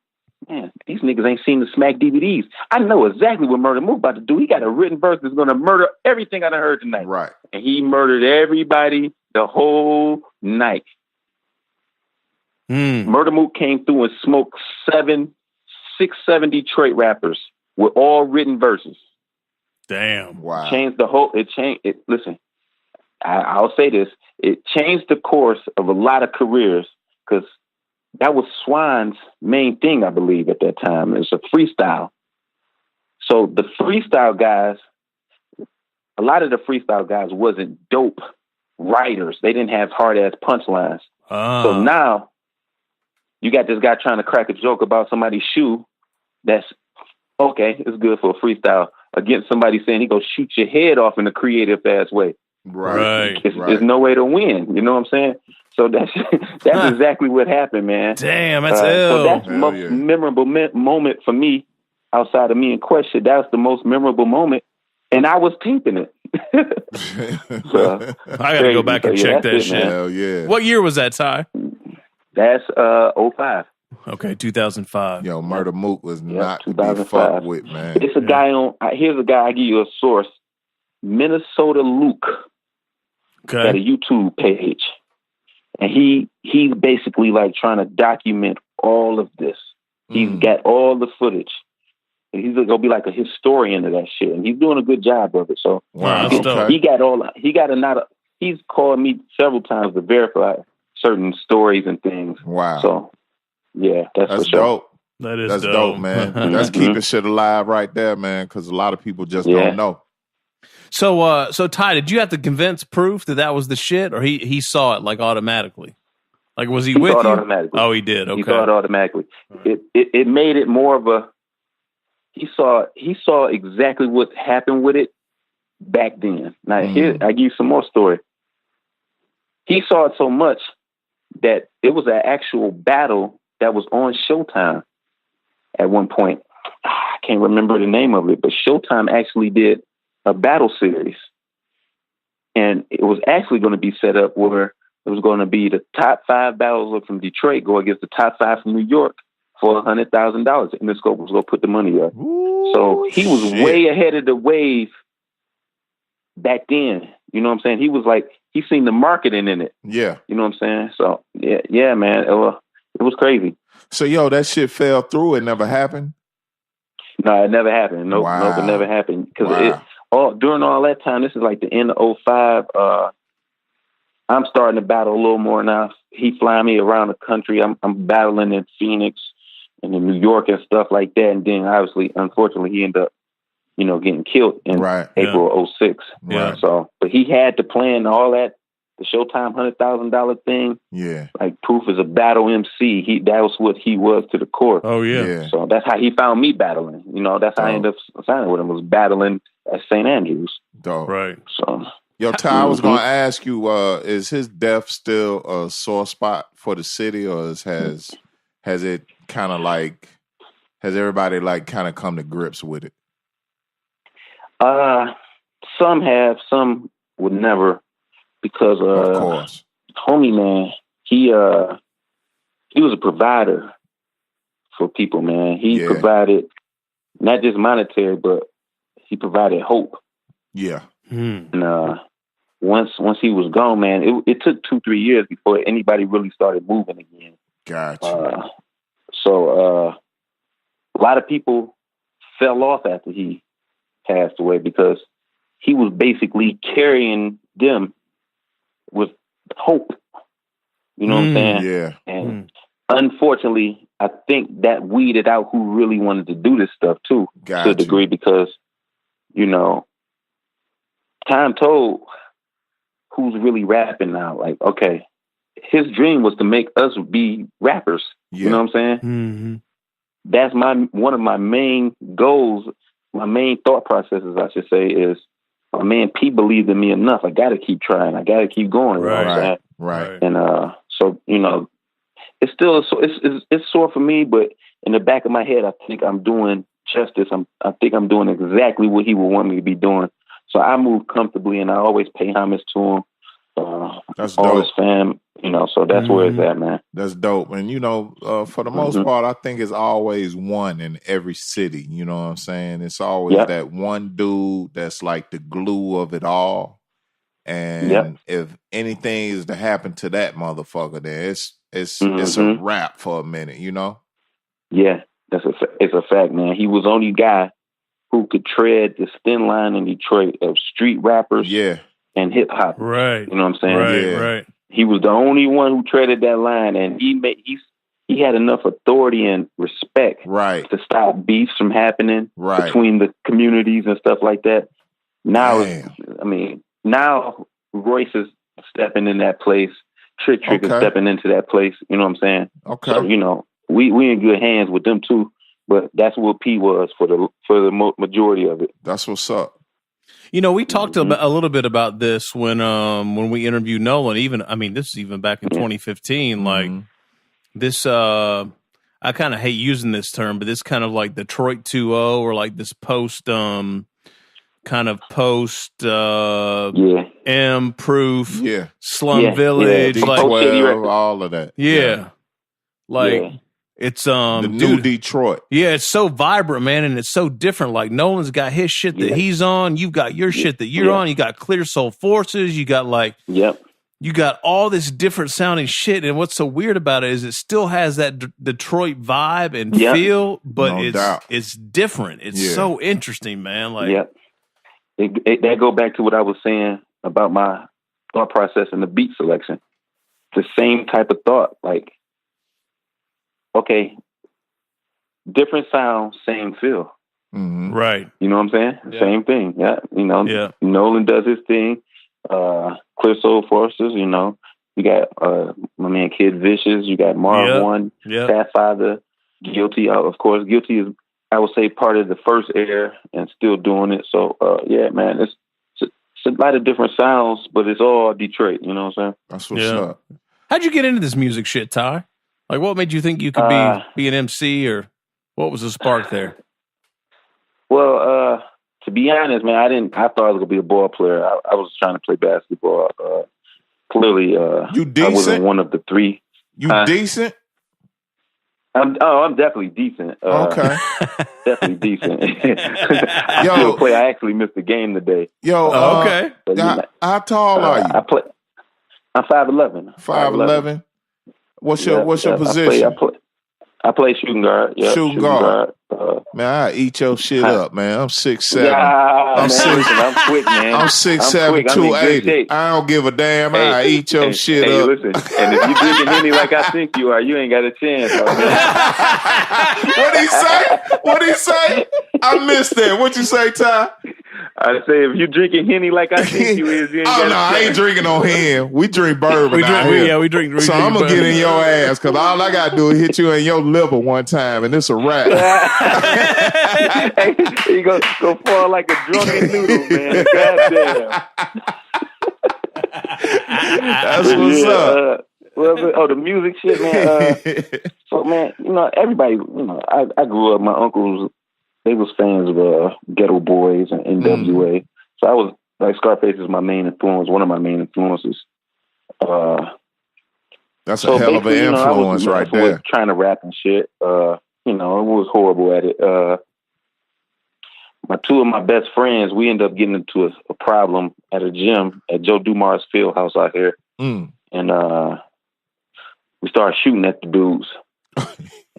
man, these niggas ain't seen the Smack DVDs. I know exactly what Murder Mook about to do. He got a written verse that's going to murder everything I done heard tonight. Right. And he murdered everybody the whole night. Murder Mook came through and smoked 7 Detroit rappers with all written verses. Damn. Wow. Listen, I'll say this. It changed the course of a lot of careers because that was Swine's main thing, I believe, at that time. It was a freestyle. So the freestyle guys, a lot of the freestyle guys wasn't dope writers. They didn't have hard-ass punchlines. So now you got this guy trying to crack a joke about somebody's shoe that's, okay, it's good for a freestyle, against somebody saying he go shoot your head off in a creative ass way. Right. There's no way to win. You know what I'm saying? So that's exactly what happened, man. Damn, that's ill. So that's the most memorable moment for me, outside of me and Question. That's the most memorable moment, and I was taping it. So, I got to go back and check that shit. Hell yeah. What year was that, Ty? That's 05. Okay, 2005. Yo, Murder Mook was not to be fucked with, man. It's a guy on. Here's a guy. I give you a source. Minnesota Luke. Okay. Got a YouTube page, and he's basically like trying to document all of this. He's got all the footage. And he's gonna be like a historian of that shit, and he's doing a good job of it. So wow, he's called me several times to verify certain stories and things. Wow. So yeah, that's for sure. Dope. That's dope, man. That's keeping shit alive right there, man, because a lot of people just don't know. So Ty, did you have to convince Proof that was the shit, or he saw it like automatically? Like, was he with saw it you? Automatically. Oh, he did. Okay. He saw it automatically. It made it more of a. He saw exactly what happened with it back then. Now here I give you some more story. He saw it so much that it was an actual battle that was on Showtime at one point. I can't remember the name of it, but Showtime actually did a battle series. And it was actually going to be set up where it was going to be the top 5 battles from Detroit go against the top 5 from New York for $100,000. Interscope was going to put the money up. Ooh, so he was way ahead of the wave back then. You know what I'm saying? He was like, he seen the marketing in it. Yeah. You know what I'm saying? So, yeah, man. It was crazy. So, yo, that shit fell through. It never happened? No, it never happened. Nope, it never happened. Because during all that time, this is like the end of 05, I'm starting to battle a little more now. He flying me around the country. I'm battling in Phoenix and in New York and stuff like that. And then obviously, unfortunately, he ended up, getting killed in April of 06. Right. So, but he had to plan all that, the Showtime $100,000 thing. Yeah. Like Proof is a battle MC. That was what he was to the core. Oh yeah. So that's how he found me battling. That's how I ended up signing with him, was battling at St. Andrews. Dope. Right. So. Yo, Ty, I was going to ask you, is his death still a sore spot for the city, or has it kind of like, has everybody like kind of come to grips with it? Some have, some would never, because of course, homie, man, he was a provider for people, man. He provided not just monetary, but he provided hope. Yeah. And once he was gone, man, it took 2-3 years before anybody really started moving again. Gotcha. So a lot of people fell off after he passed away because he was basically carrying them with hope. You know what I'm saying? Yeah. And unfortunately, I think that weeded out who really wanted to do this stuff too, to a degree, because, time told who's really rapping now. Like, okay, his dream was to make us be rappers. Yeah. You know what I'm saying? Mm-hmm. That's one of my main goals, my main thought processes, I should say, is, my man P believed in me enough. I got to keep trying. I got to keep going. Right. You know what I'm saying? Right. And so, it's still it's sore for me, but in the back of my head, I think I'm doing justice. I think I'm doing exactly what he would want me to be doing. So I move comfortably, and I always pay homage to him. That's all dope. his fam, so that's where it's at, man. That's dope. And, for the most part, I think it's always one in every city. You know what I'm saying? It's always that one dude that's like the glue of it all. And if anything is to happen to that motherfucker, then it's a wrap for a minute, Yeah, it's a fact, man. He was the only guy who could tread the thin line in Detroit of street rappers and hip hop. Right. You know what I'm saying? Right. He was the only one who treaded that line, and he had enough authority and respect to stop beefs from happening between the communities and stuff like that. Now, now Royce is stepping in that place. Trick is stepping into that place. You know what I'm saying? Okay. So, we in good hands with them too. But that's what P was for the majority of it. That's what's up. We talked a little bit about this when we interviewed Nolan. This is even back in 2015. Like this, I kind of hate using this term, but this kind of like Detroit 2.0, or like this post M Proof, Slum Village, like all of that. It's the new Detroit. Yeah, it's so vibrant, man, and it's so different. Like Nolan's got his shit that he's on, you've got your shit that you're on, you got Clear Soul Forces, you got you got all this different sounding shit, and what's so weird about it is it still has that Detroit vibe and feel, but it's different. It's so interesting, man. Like that go back to what I was saying about my thought process and the beat selection. The same type of thought, like, okay, different sound, same feel. Mm-hmm. Right. You know what I'm saying? Yeah. Same thing. Yeah. Nolan does his thing. Clear Soul Forces, you got my man Kid Vicious, you got Marv One, Sapphire, Guilty. Of course, Guilty is, I would say, part of the first era and still doing it. So, man, it's a lot of different sounds, but it's all Detroit. You know what I'm saying? That's what's up. How'd you get into this music shit, Ty? Like, what made you think you could be an MC, or what was the spark there? Well, to be honest, man, I thought I was gonna be a ball player. I was trying to play basketball. Clearly, you decent? I wasn't one of the three. You decent? I'm definitely decent. Okay. Definitely decent. I still play. I actually missed the game today. Okay. How tall are you? I'm 5'11". 5'11". What's your position? I play shooting guard. Yeah, shooting guard. Man, I eat your shit up, man. I'm 6'7". I'm quick, man. I'm 6'7", 280. I don't give a damn. I eat your shit up. Listen, and if you drinking Henny like I think you are, you ain't got a chance. What'd he say? I missed that. What'd you say, Ty? I say if you drinking Henny like I think you is, you ain't got a chance. I ain't drinking no Hen. We drink bourbon. We drink. So I'm gonna get in your ass because all I gotta do is hit you in your liver one time, and it's a wrap. Hey, you go fall like a drunken noodle, man. Goddamn. That's what's up. The music shit, man. So, man, everybody, I grew up. My uncles, they was fans of Ghetto Boys and NWA. So I was like, Scarface is my main influence, one of my main influences. That's a hell of an influence right there. Trying to rap and shit. I was horrible at it. Two of my best friends, we ended up getting into a problem at a gym at Joe Dumar's field house out here. And we started shooting at the dudes.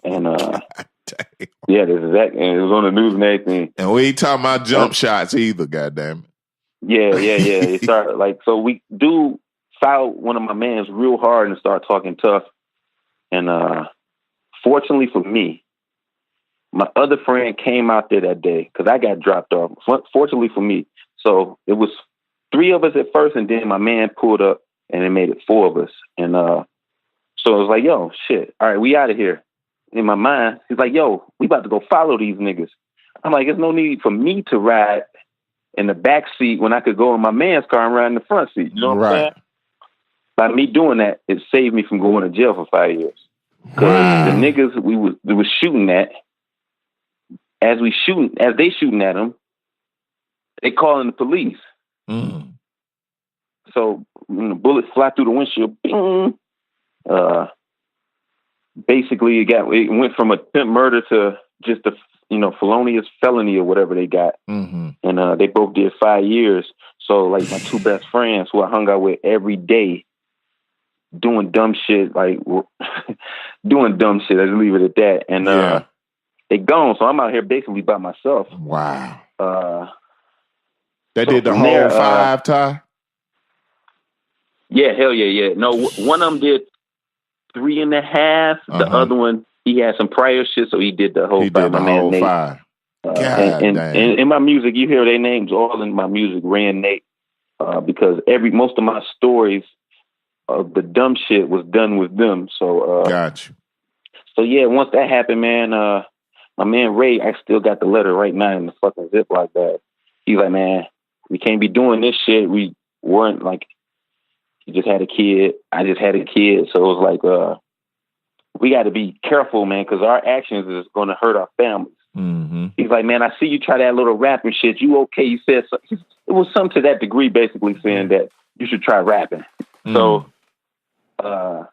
And yeah, this is that. And it was on the news and everything. And we ain't talking about jump shots either, goddamn it. Yeah. It started so we fouled one of my mans real hard and started talking tough. And fortunately for me, my other friend came out there that day because I got dropped off. Fortunately for me. So it was 3 of us at first, and then my man pulled up, and it made it 4 of us. And so it was like, yo, shit. All right, we out of here. In my mind, he's like, yo, we about to go follow these niggas. I'm like, there's no need for me to ride in the back seat when I could go in my man's car and ride in the front seat. You know what I'm saying? By me doing that, it saved me from going to jail for 5 years. Because the niggas we was shooting at, as they shooting at them, they calling the police. So when the bullets fly through the windshield, bing, basically it went from attempt murder to just a felonious felony or whatever they got. And they both did 5 years. So like my 2 best friends who I hung out with every day doing dumb shit, like doing dumb shit, I just leave it at that. And they gone, so I'm out here basically by myself. Wow. They did the whole 5, Ty? Yeah, hell yeah. No, one of them did 3.5. The other one, he had some prior shit, so he did the whole 5. Did the whole 5. And in my music, you hear their names all in my music, Ray and Nate, because most of my stories of the dumb shit was done with them. So got you. So yeah, once that happened, man, my man Ray, I still got the letter right now in the fucking Ziploc bag. He's like, man, we can't be doing this shit. We weren't like, he just had a kid. I just had a kid. So it was like, we got to be careful, man, because our actions is going to hurt our families. He's like, man, I see you try that little rapping shit. You okay? You said so. It was something to that degree, basically saying that you should try rapping. So, I'm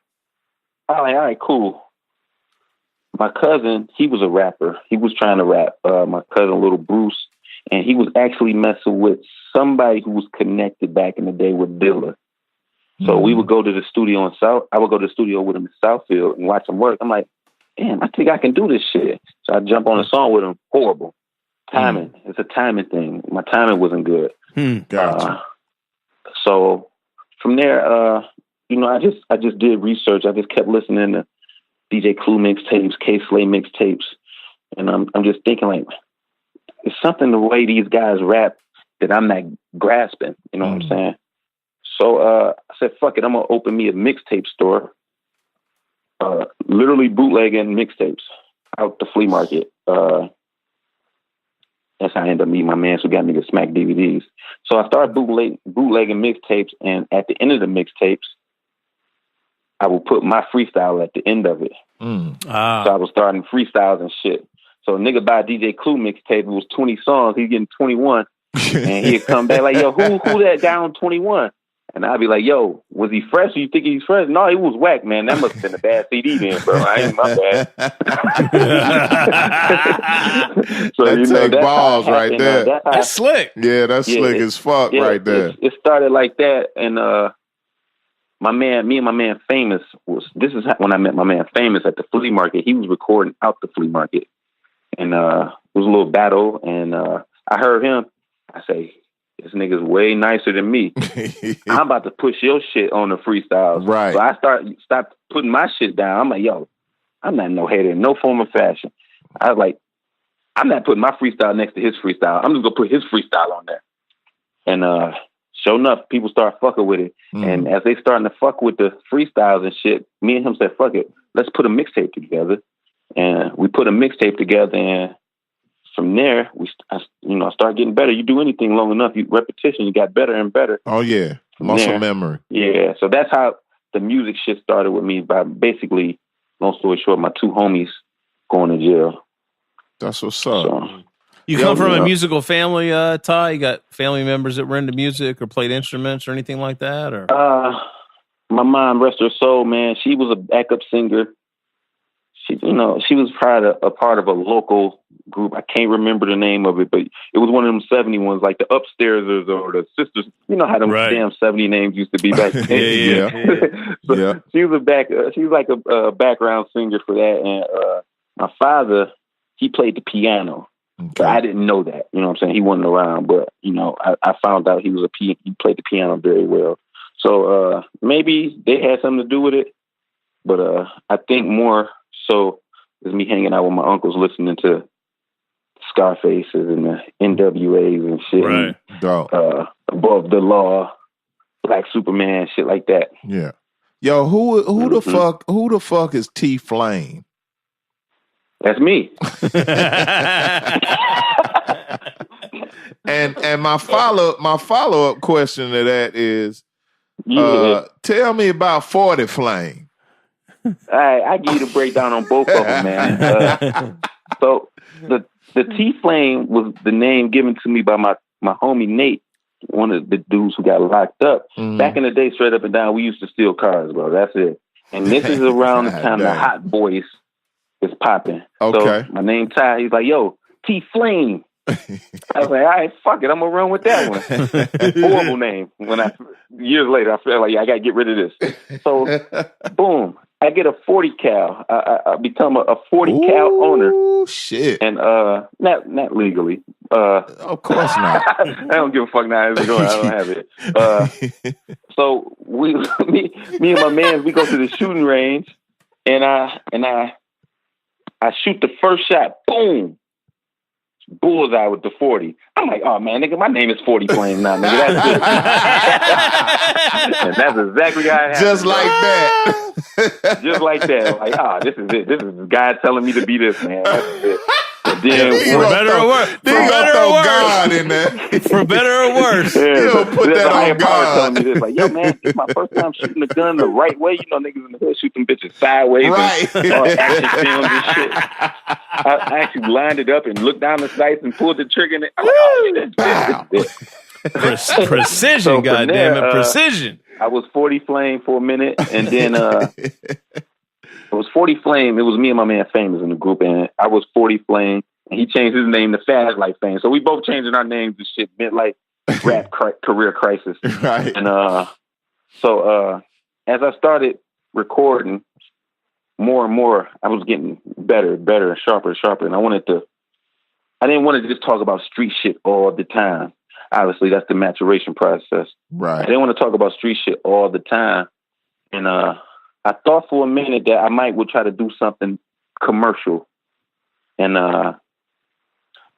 like, all right, cool. My cousin, he was a rapper. He was trying to rap. My cousin, little Bruce, and he was actually messing with somebody who was connected back in the day with Dilla. So we would go to the studio in I would go to the studio with him in Southfield and watch him work. I'm like, damn, I think I can do this shit. So I jump on a song with him. Horrible. Timing. It's a timing thing. My timing wasn't good. Gotcha. So from there, I just did research. I just kept listening to DJ Clue mixtapes, K-Slay mixtapes. And I'm just thinking like, it's something the way these guys rap that I'm not grasping. You know what I'm saying? So I said, fuck it, I'm going to open me a mixtape store. Literally bootlegging mixtapes out the flea market. That's how I ended up meeting my man who got me the Smack DVDs. So I started bootlegging mixtapes, and at the end of the mixtapes, I would put my freestyle at the end of it. So I was starting freestyles and shit. So a nigga buy a DJ Clue mixtape, it was 20 songs, he's getting 21. And he'd come back like, yo, who that guy on 21? And I'd be like, yo, was he fresh? You think he's fresh? No, he was whack, man. That must have been a bad CD then, bro. I ain't my bad. So, that take balls right there. That's slick. Yeah, that's slick as fuck right there. It started like that. And me and my man Famous this is when I met my man Famous at the flea market. He was recording out the flea market. And it was a little battle. And I heard him. I say, this nigga's way nicer than me. I'm about to push your shit on the freestyles. Right. So I stopped putting my shit down. I'm like, yo, I'm not no hater in no form or fashion. I was like, I'm not putting my freestyle next to his freestyle. I'm just gonna put his freestyle on there. And sure enough, people start fucking with it. And as they starting to fuck with the freestyles and shit, me and him said, fuck it, let's put a mixtape together. And we put a mixtape together, and from there, I started getting better. You do anything long enough, repetition, you got better and better. Oh, yeah. Muscle memory. Yeah. So that's how the music shit started with me, by basically, long story short, my two homies going to jail. That's what's up. So, you come from a musical family, Ty? You got family members that were into music or played instruments or anything like that? Or my mom, rest her soul, man, she was a backup singer. She was a part of a local group. I can't remember the name of it, but it was one of them 70 ones, like the Upstairsers or the Sisters. You know how them damn 70 names used to be back then. Yeah. She was like a background singer for that. And my father, he played the piano. Okay. But I didn't know that. You know what I'm saying? He wasn't around, but I found out he played the piano very well. So maybe they had something to do with it, but I think more so is me hanging out with my uncles, listening to Scarfaces and the NWAs and shit. Right. And, Above the Law, Black Superman, shit like that. Yeah. Yo, who the fuck is T Flame? That's me. and my follow up question to that is, tell me about 40 Flame. All right, I give you the breakdown on both of them, man. So the T Flame was the name given to me by my homie Nate, one of the dudes who got locked up. Back in the day, straight up and down, we used to steal cars, bro. That's it. And this is around the time the Hot Boys is popping. Okay. So my name Ty, he's like, yo, T Flame. I was like, all right, fuck it, I'm gonna run with that one. Horrible name. Years later, I felt like I gotta get rid of this. So, boom. I get a 40 cal. I become a 40 cal owner. Oh shit! And not legally. Of course not. I don't give a fuck now. I don't have it. So me and my man, we go to the shooting range, and I shoot the first shot. Boom. Bullseye with the 40. I'm like, oh man, nigga, my name is 40 Flame now, nigga. That's it. And that's exactly how it happened. Just like that. Just like that. Like, this is it. This is God telling me to be this, man. That's it. And then, for better or worse. For better or worse. God in there. For better or worse. Yeah, you'll put that on God. Telling me this. Like, yo, man, this is my first time shooting a gun the right way. You know, niggas in the hood shoot them bitches sideways. Right. And action films and shit. I actually lined it up and looked down the sights and pulled the trigger. And I'm like, oh, shit, precision, so goddammit, precision. I was 40 Flame for a minute, and then it was 40 Flame. It was me and my man Famous in the group, and I was 40 Flame, and he changed his name to Fast Life Fame. So we both changing our names and shit, midlife rap career crisis. Right. And so as I started recording more and more, I was getting better and sharper, and I didn't want to just talk about street shit all the time. Obviously, that's the maturation process. Right. I didn't want to talk about street shit all the time. And I thought for a minute that I would try to do something commercial. And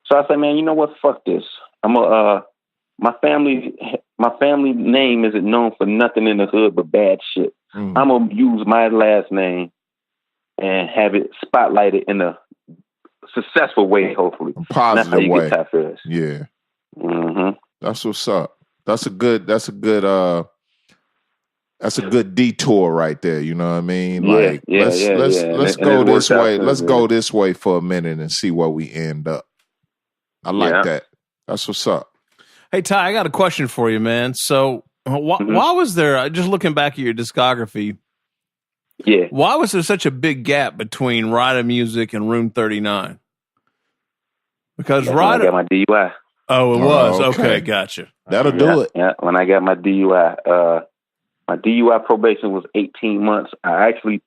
so I said, man, you know what? Fuck this. My family name isn't known for nothing in the hood but bad shit. I'm going to use my last name and have it spotlighted in a successful way, hopefully. A positive way. Get Ty Farris. Yeah. Mm-hmm. That's what's up. That's a good detour right there. You know what I mean? Like, let's go this way. Let's go this way for a minute and see where we end up. I like that. That's what's up. Hey, Ty, I got a question for you, man. So Why was there, just looking back at your discography, why was there such a big gap between Rider Music and Room 39? Because Rider... I got my DUI. Oh, it was? Okay, gotcha. That'll do it. Yeah, when I got my DUI. My DUI probation was 18 months. I actually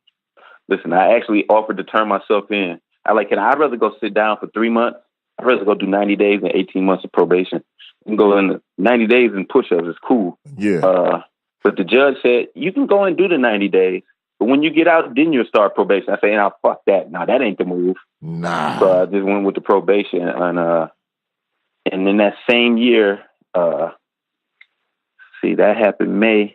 offered to turn myself in. I'd rather go sit down for 3 months. I'd rather go do 90 days than 18 months of probation. You can go in the 90 days and push-ups. It's cool. Yeah. But the judge said, you can go and do the 90 days, but when you get out, then you'll start probation. I say, nah, fuck that. Nah, that ain't the move. Nah. So I just went with the probation. And then that same year, that happened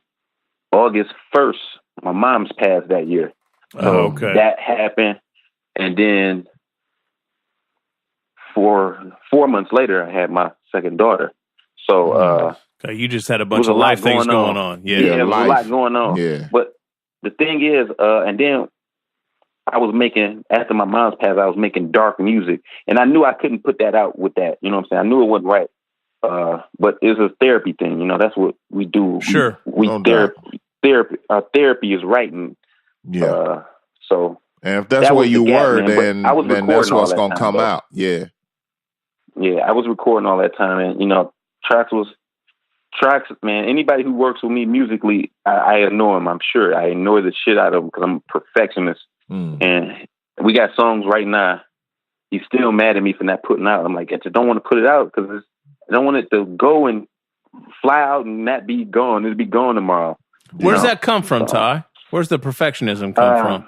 August 1st. My mom's passed that year. So that happened. And then 4 months later, I had my second daughter. So you just had a bunch of life things going on. Yeah, there was a lot going on. Yeah. But the thing is, and then I was making, after my mom's passed, I was making dark music. And I knew I couldn't put that out with that. You know what I'm saying? I knew it wasn't right. But it's a therapy thing. You know, that's what we do. Sure. Therapy. Our therapy is writing. Yeah. So. And if that's where you were, then that's what's going to come out. Yeah. Yeah, I was recording all that time. And, you know, tracks, man, anybody who works with me musically, I ignore them, I'm sure. I ignore the shit out of them because I'm a perfectionist. And we got songs right now. He's still mad at me for not putting out. I'm like, I just don't want to put it out because I don't want it to go and fly out and not be gone. It'll be gone tomorrow. Where's that come from, Ty? Where's the perfectionism come from?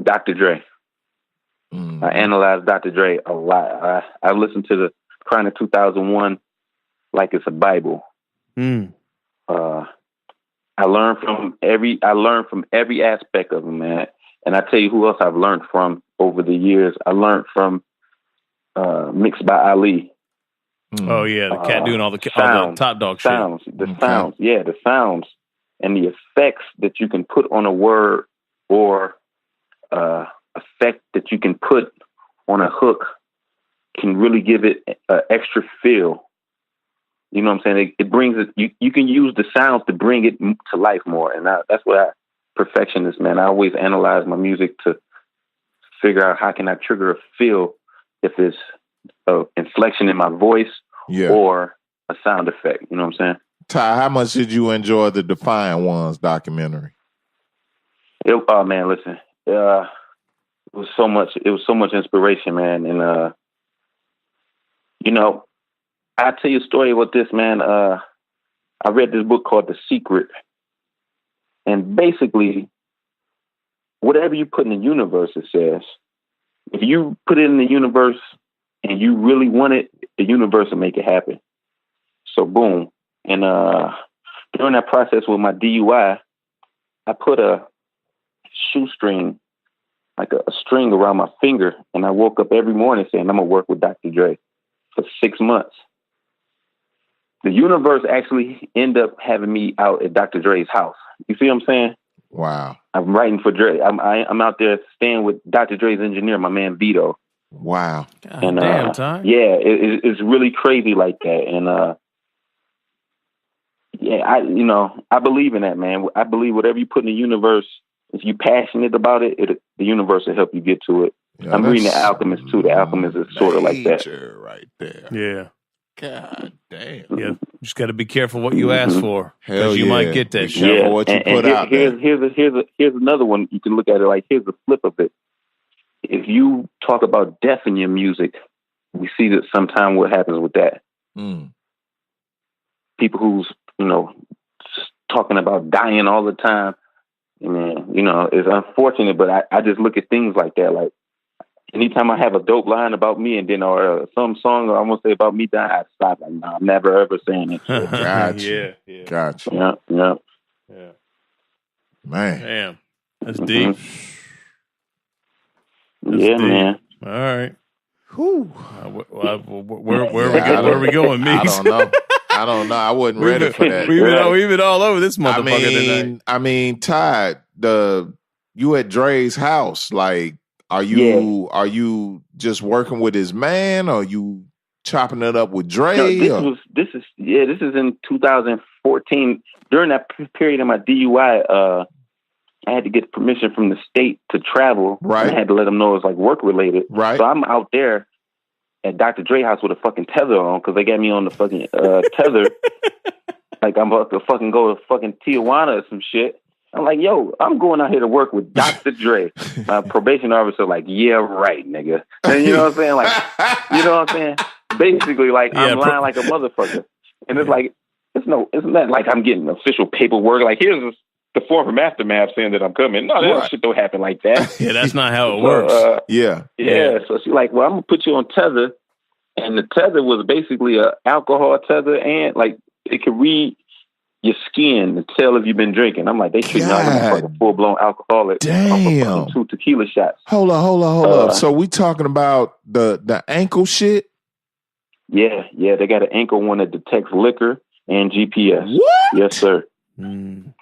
Dr. Dre. I analyze Dr. Dre a lot. I listened to the Chronic 2001 like it's a Bible. I learned from every aspect of him, man. And I tell you who else I've learned from over the years. I learned from Mixed by Ali. Oh yeah, the cat doing all the top dog sounds, shit. The sounds, the sounds and the effects that you can put on a word or effect that you can put on a hook can really give it an extra feel. You know what I'm saying? It brings it. You can use the sounds to bring it to life more, and that's what perfectionist, man. I always analyze my music to figure out how can I trigger a feel, if it's an inflection in my voice or a sound effect. You know what I'm saying? Ty, how much did you enjoy the Defiant Ones documentary? Oh man, listen, it was so much. It was so much inspiration, man, and you know, I'll tell you a story about this, man. I read this book called The Secret. And basically, whatever you put in the universe, it says, if you put it in the universe and you really want it, the universe will make it happen. So boom. And during that process with my DUI, I put a shoestring, like a string around my finger. And I woke up every morning saying, I'm going to work with Dr. Dre for 6 months. The universe actually ended up having me out at Dr. Dre's house. You see what I'm saying? Wow. I'm writing for Dre. I'm out there staying with Dr. Dre's engineer, my man Vito. Wow. And, damn, Ty. Yeah, it's really crazy like that. And I believe in that, man. I believe whatever you put in the universe, if you're passionate about it, the universe will help you get to it. Yeah, I'm reading The Alchemist too. The Alchemist is sort of like that. Right there. Yeah. God damn. Yeah. Just got to be careful what you ask for. Because you might get that shit. Careful what you put out there. Here's another one. You can look at it like, here's the flip of it. If you talk about death in your music, we see that sometimes what happens with that. People who's, talking about dying all the time. Man, it's unfortunate, but I just look at things like that. Like, anytime I have a dope line about me and then or some song I'm gonna say about me dying, I stop. I'm never ever saying it. Gotcha. Yeah. Gotcha. Yeah. Man. Damn. That's deep. That's deep. Man. All right. Whew. Where are we going, Meeks? I don't know. I wasn't ready for that. We've been all over this motherfucker tonight. I mean, Ty, you at Dre's house, like, are you just working with his man, or you chopping it up with Dre? No, this is in 2014. During that period of my DUI, I had to get permission from the state to travel. Right. And I had to let them know it was like work related. Right. So I'm out there at Dr. Dre house with a fucking tether on because they got me on the fucking tether. Like I'm about to fucking go to fucking Tijuana or some shit. I'm like, yo, I'm going out here to work with Dr. Dre. My probation officer like, yeah, right, nigga. And you know what I'm saying? Like, you know what I'm saying? Basically, like, I'm lying like a motherfucker. And it's like, it's not like I'm getting official paperwork. Like, here's the form from Aftermath saying that I'm coming. No, that shit don't happen like that. Yeah, that's not how it works. Yeah. So she's like, well, I'm going to put you on tether. And the tether was basically a alcohol tether, and like it could read your skin to tell if you've been drinking. I'm like, they treat me like a full-blown alcoholic. Damn. 2 tequila shots. Hold up. So we talking about the ankle shit? Yeah. They got an ankle one that detects liquor and GPS. What? Yes, sir.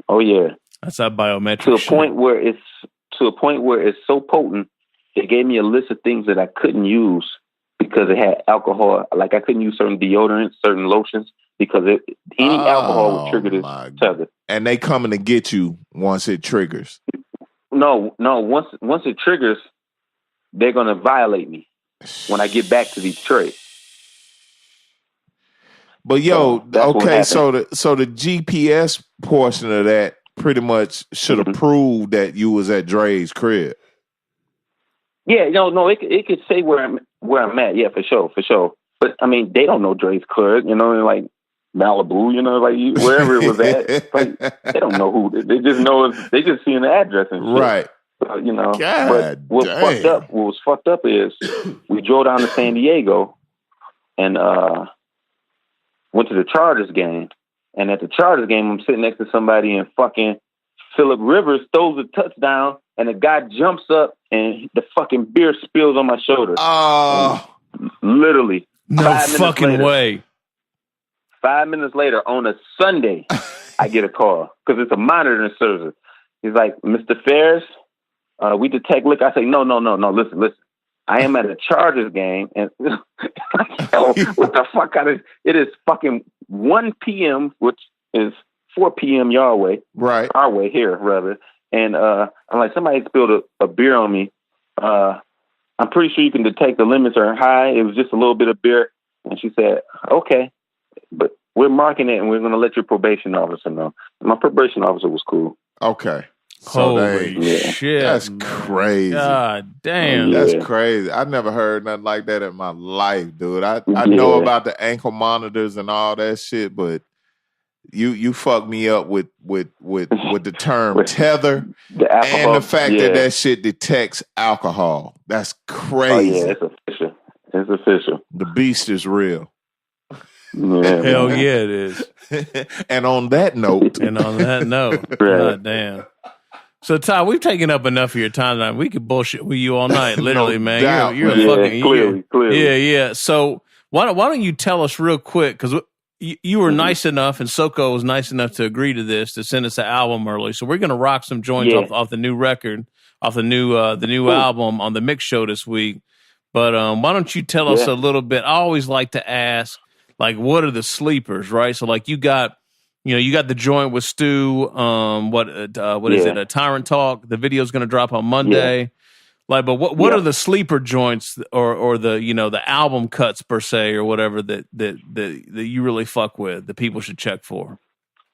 Oh yeah. That's our biometric. To a point where it's so potent, they gave me a list of things that I couldn't use because it had alcohol. Like I couldn't use certain deodorants, certain lotions, because any alcohol would trigger this tether. And they coming to get you once it triggers. No. Once it triggers, they're gonna violate me when I get back to Detroit. But so the GPS portion of that pretty much should have proved that you was at Dre's crib. Yeah, no, it could say where I'm at. Yeah, for sure. But I mean, they don't know Dre's crib. You know, like Malibu. You know, like wherever it was at. Like, they don't know who. They just know. They just seeing the address and shit. Right. You know. But what was fucked up is we drove down to San Diego and went to the Chargers game. And at the Chargers game, I'm sitting next to somebody, and fucking Phillip Rivers throws a touchdown, and the guy jumps up, and the fucking beer spills on my shoulder. Oh. Literally. No fucking way. 5 minutes later, on a Sunday, I get a call, because it's a monitoring service. He's like, Mr. Farris, we detect liquor. I say, no, listen. I am at a Chargers game, and what the fuck? It is fucking 1 p.m., which is 4 p.m. your way, right? Our way here, rather. And I'm like, somebody spilled a beer on me. I'm pretty sure you can detect the limits are high. It was just a little bit of beer. And she said, okay, but we're marking it, and we're going to let your probation officer know. My probation officer was cool. Okay. So holy shit. That's crazy. God damn. That's crazy. I never heard nothing like that in my life, dude. I know about the ankle monitors and all that shit, but you fucked me up with the term tether and the fact that shit detects alcohol. That's crazy. Oh, yeah, it's official. The beast is real. Yeah, hell yeah, it is. And on that note. God damn. So, Ty, we've taken up enough of your time tonight. We could bullshit with you all night, literally, man. Doubt, you're a fucking clearly. Yeah. So, why don't you tell us real quick, because you were nice enough, and Soko was nice enough to agree to this, to send us an album early. So we're gonna rock some joints off the new record, off the new album on the mix show this week. But why don't you tell us a little bit? I always like to ask, like, what are the sleepers, right? So, like, you got the joint with Stu. What is it? A Tyrant Talk. The video's going to drop on Monday. Yeah. Like, but what are the sleeper joints or the the album cuts per se or whatever that you really fuck with that people should check for?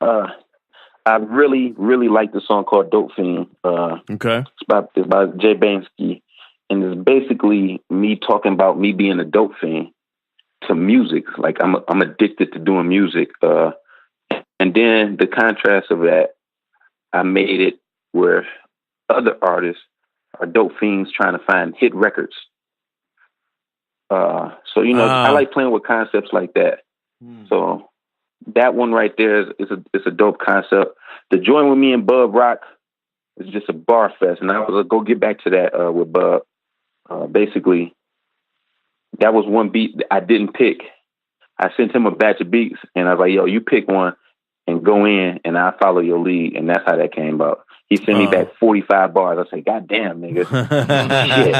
I really like the song called Dope Fiend. Okay, it's by Jay Bansky, and it's basically me talking about me being a dope fiend to music. Like I'm addicted to doing music. And then the contrast of that, I made it where other artists are dope fiends trying to find hit records. So I like playing with concepts like that. So that one right there is a dope concept. The joint with me and Bub Rock is just a bar fest, and I was go get back to that with Bub. Basically, that was one beat I didn't pick. I sent him a batch of beats, and I was like, "Yo, you pick one and go in, and I'll follow your lead." And that's how that came about. He sent me back 45 bars. I say, "God damn, nigga." Shit.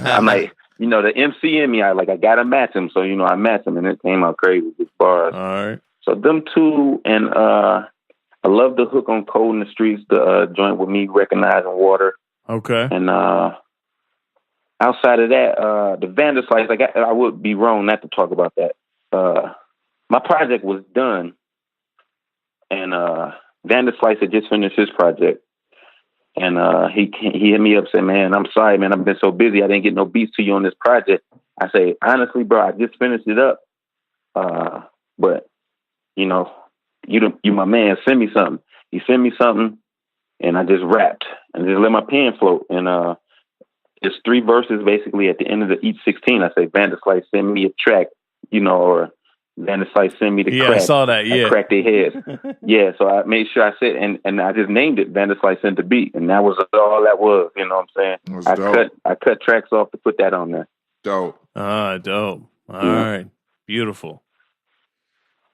I'm like, you know, the MC in me, I gotta match him. So, you know, I matched him and it came out crazy with bars. All right. So them two, and I love the hook on Cold in the Streets, the joint with me recognizing water. Okay. And outside of that, the Vanderslice, I would be wrong not to talk about that. My project was done, and Vanderslice had just finished his project. And he hit me up, said, man, I'm sorry, man, I've been so busy, I didn't get no beats to you on this project. I say, honestly, bro, I just finished it up. But, you know, you my man, send me something. He sent me something, and I just rapped and just let my pen float. And it's 3 verses basically at the end of each 16. I say, Vanderslice, send me a track, you know, or Vanderslice, send me the crack. I saw that, yeah. I cracked their heads. Yeah, so I made sure I said, and I just named it Vanderslice sent the beat, and that was all that was, you know what I'm saying? I cut tracks off to put that on there. Dope. Dope. All right. Beautiful.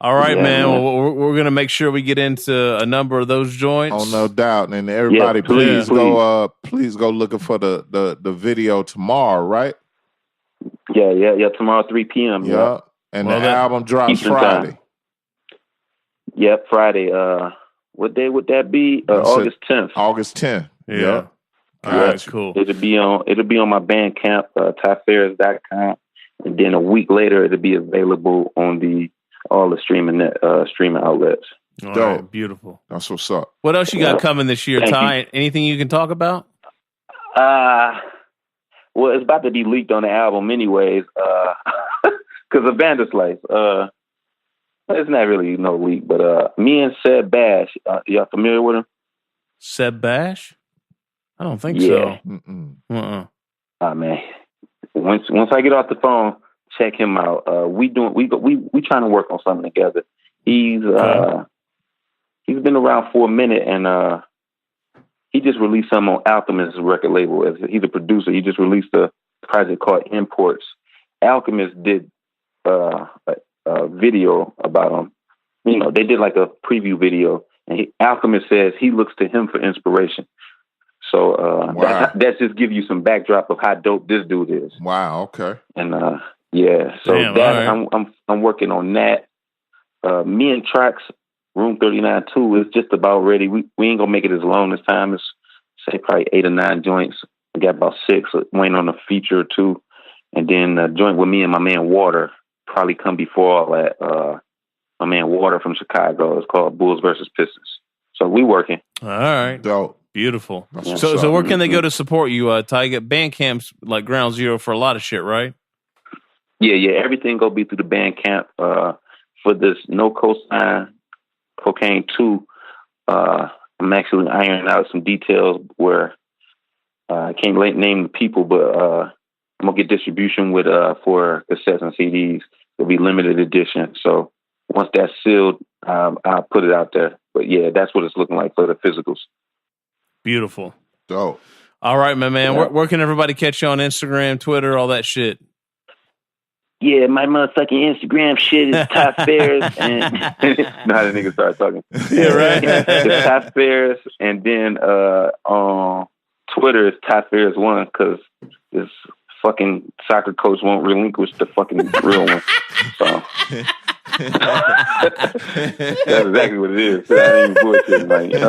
All right, man. Man. Well, we're going to make sure we get into a number of those joints. Oh, no doubt. And everybody, please go looking for the video tomorrow, right? Yeah. Tomorrow, 3 p.m. Yeah. And the album drops Eastern Friday. Time. Yep, Friday. What day would that be? August 10th. August 10th. Yeah. All right, cool. It'll be on my Bandcamp, tyfarris.com, and then a week later it'll be available on all the streaming outlets. All right, beautiful. That's what's up. What else you got coming this year, Ty? Anything you can talk about? Well, it's about to be leaked on the album anyways, because of Vanderslice. It's not really no leak, but me and Seb Bash, y'all familiar with him? Seb Bash? I don't think so. Oh man, once I get off the phone, check him out. We trying to work on something together. He's been around for a minute, and he just released something on Alchemist record label. He's a producer. He just released a project called Imports. Alchemist did a video about him. You know, they did like a preview video, and Alchemist says he looks to him for inspiration. So that just give you some backdrop of how dope this dude is. Wow. Okay. And I'm working on that. Me and Tracks Room 39-2 is just about ready. We ain't gonna make it as long this time. It's say probably 8 or 9 joints. I got about 6 waiting on a feature or 2, and then a joint with me and my man Water probably come before all that. My man Water from Chicago. It's called Bulls versus Pistons. So we working. All right. Dope. Beautiful. So where can they go to support you, Ty? You got Bandcamp's like ground zero for a lot of shit, right? Yeah. Everything go be through the Bandcamp. For this No Cosign Cocaine 2, I'm actually ironing out some details where I can't name the people, but I'm gonna get distribution with for cassettes and CDs. It'll be limited edition. So once that's sealed, I'll put it out there. But yeah, that's what it's looking like for the physicals. Beautiful. Dope. All right, my man. Yeah. Where can everybody catch you on Instagram, Twitter, all that shit? Yeah, my motherfucking Instagram shit is Ty Farris. And know how the niggas start talking. Yeah, right. It's Ty Farris, and then on Twitter it's Ty Farris 1 because this fucking soccer coach won't relinquish the fucking real one. So that's exactly what it is. I ain't bullshitting. Like, I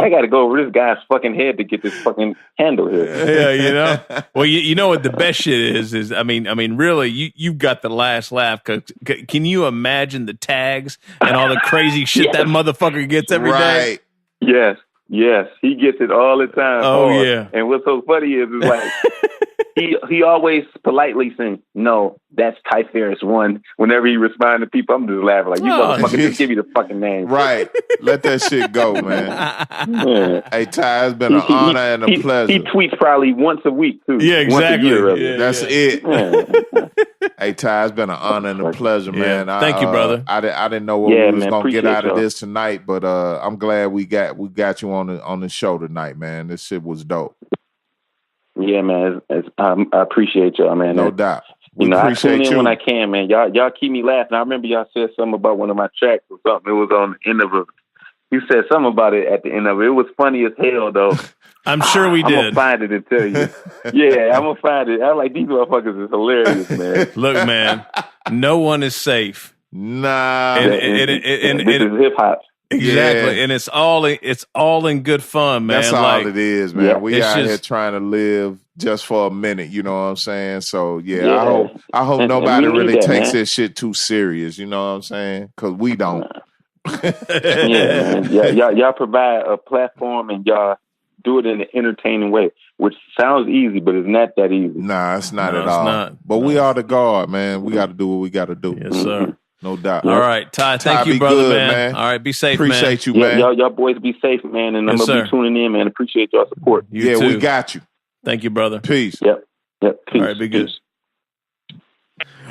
got to go over this guy's fucking head to get this fucking handle here. Yeah, you know. Well, you know what the best shit is I mean, really, you've got the last laugh. Cause can you imagine the tags and all the crazy shit that motherfucker gets every day? Yes, he gets it all the time. Oh yeah. And what's so funny is like he always politely saying, "No, that's Ty Farris 1." Whenever he responds to people, I'm just laughing like, "You motherfucker, just give me the fucking name." Right. Let that shit go, man. Yeah. Hey, Ty, it's been an honor and a pleasure. He tweets probably once a week too. Yeah, exactly. Once a year, that's it. Yeah. Hey, Ty, it's been an honor and a pleasure, man. Thank you, brother. I didn't know what we was gonna get out of this tonight, but I'm glad we got you on the show tonight, man. This shit was dope. Yeah, man. I appreciate y'all, man. No doubt. I tune in when I can, man. Y'all keep me laughing. I remember y'all said something about one of my tracks or something. It was on the end of He said something about it at the end of it. It was funny as hell, though. I'm sure we did. I'm gonna find it and tell you. Yeah, I'm gonna find it. I'm like, these motherfuckers is hilarious, man. Look, man, no one is safe. Nah. And this is hip hop. Exactly, and it's all in good fun, man. That's all it is, man. Yeah. We out here trying to live just for a minute, you know what I'm saying? So I hope nobody really takes this shit too serious, you know what I'm saying? Because we don't. Yeah, man. Yeah, y'all provide a platform and y'all do it in an entertaining way, which sounds easy, but it's not that easy. Nah, it's not at all. But we are the guard, man. We got to do what we got to do. Yes, sir. No doubt. All right, Ty, thank you, brother, good, man. All right, be safe, Appreciate you, man. man. Y'all boys be safe, man, and I'm going to be tuning in, man. Appreciate y'all support. You too. We got you. Thank you, brother. Peace. Yep. Peace. All right, be good.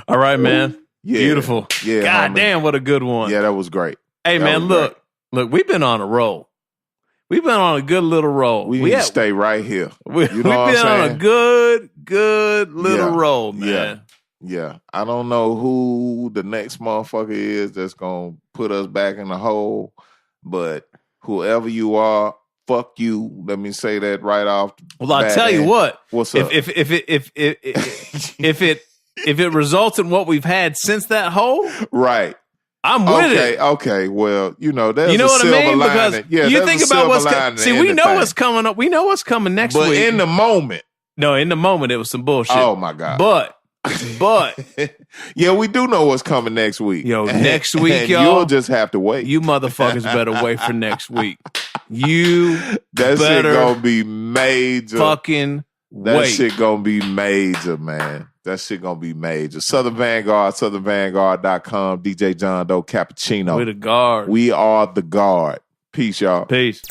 All right, man. Yeah. Beautiful. Yeah. God damn, what a good one. Yeah, that was great. Hey, man, look, we've been on a roll. We've been on a good little roll. We need to stay right here. We've been on a good little roll, man. Yeah. I don't know who the next motherfucker is that's going to put us back in the hole, but whoever you are, fuck you. Let me say that right off. Well, I'll tell you what. What's up? If it results in what we've had since that hole, right. I'm with it. Okay. Well, there's what I mean? Lining. Because you think about what's coming. See, we know what's coming up. We know what's coming next week. But in the moment. No, in the moment, it was some bullshit. Oh, my God. But. Yeah, we do know what's coming next week. Next week, y'all. You'll just have to wait. You motherfuckers better wait for next week. That shit gonna be major. Fucking that wait. Shit gonna be major, man. That shit gonna be major. Southern Vanguard, SouthernVanguard.com, DJ John Doe Cappuccino. We're the guard. We are the guard. Peace, y'all. Peace.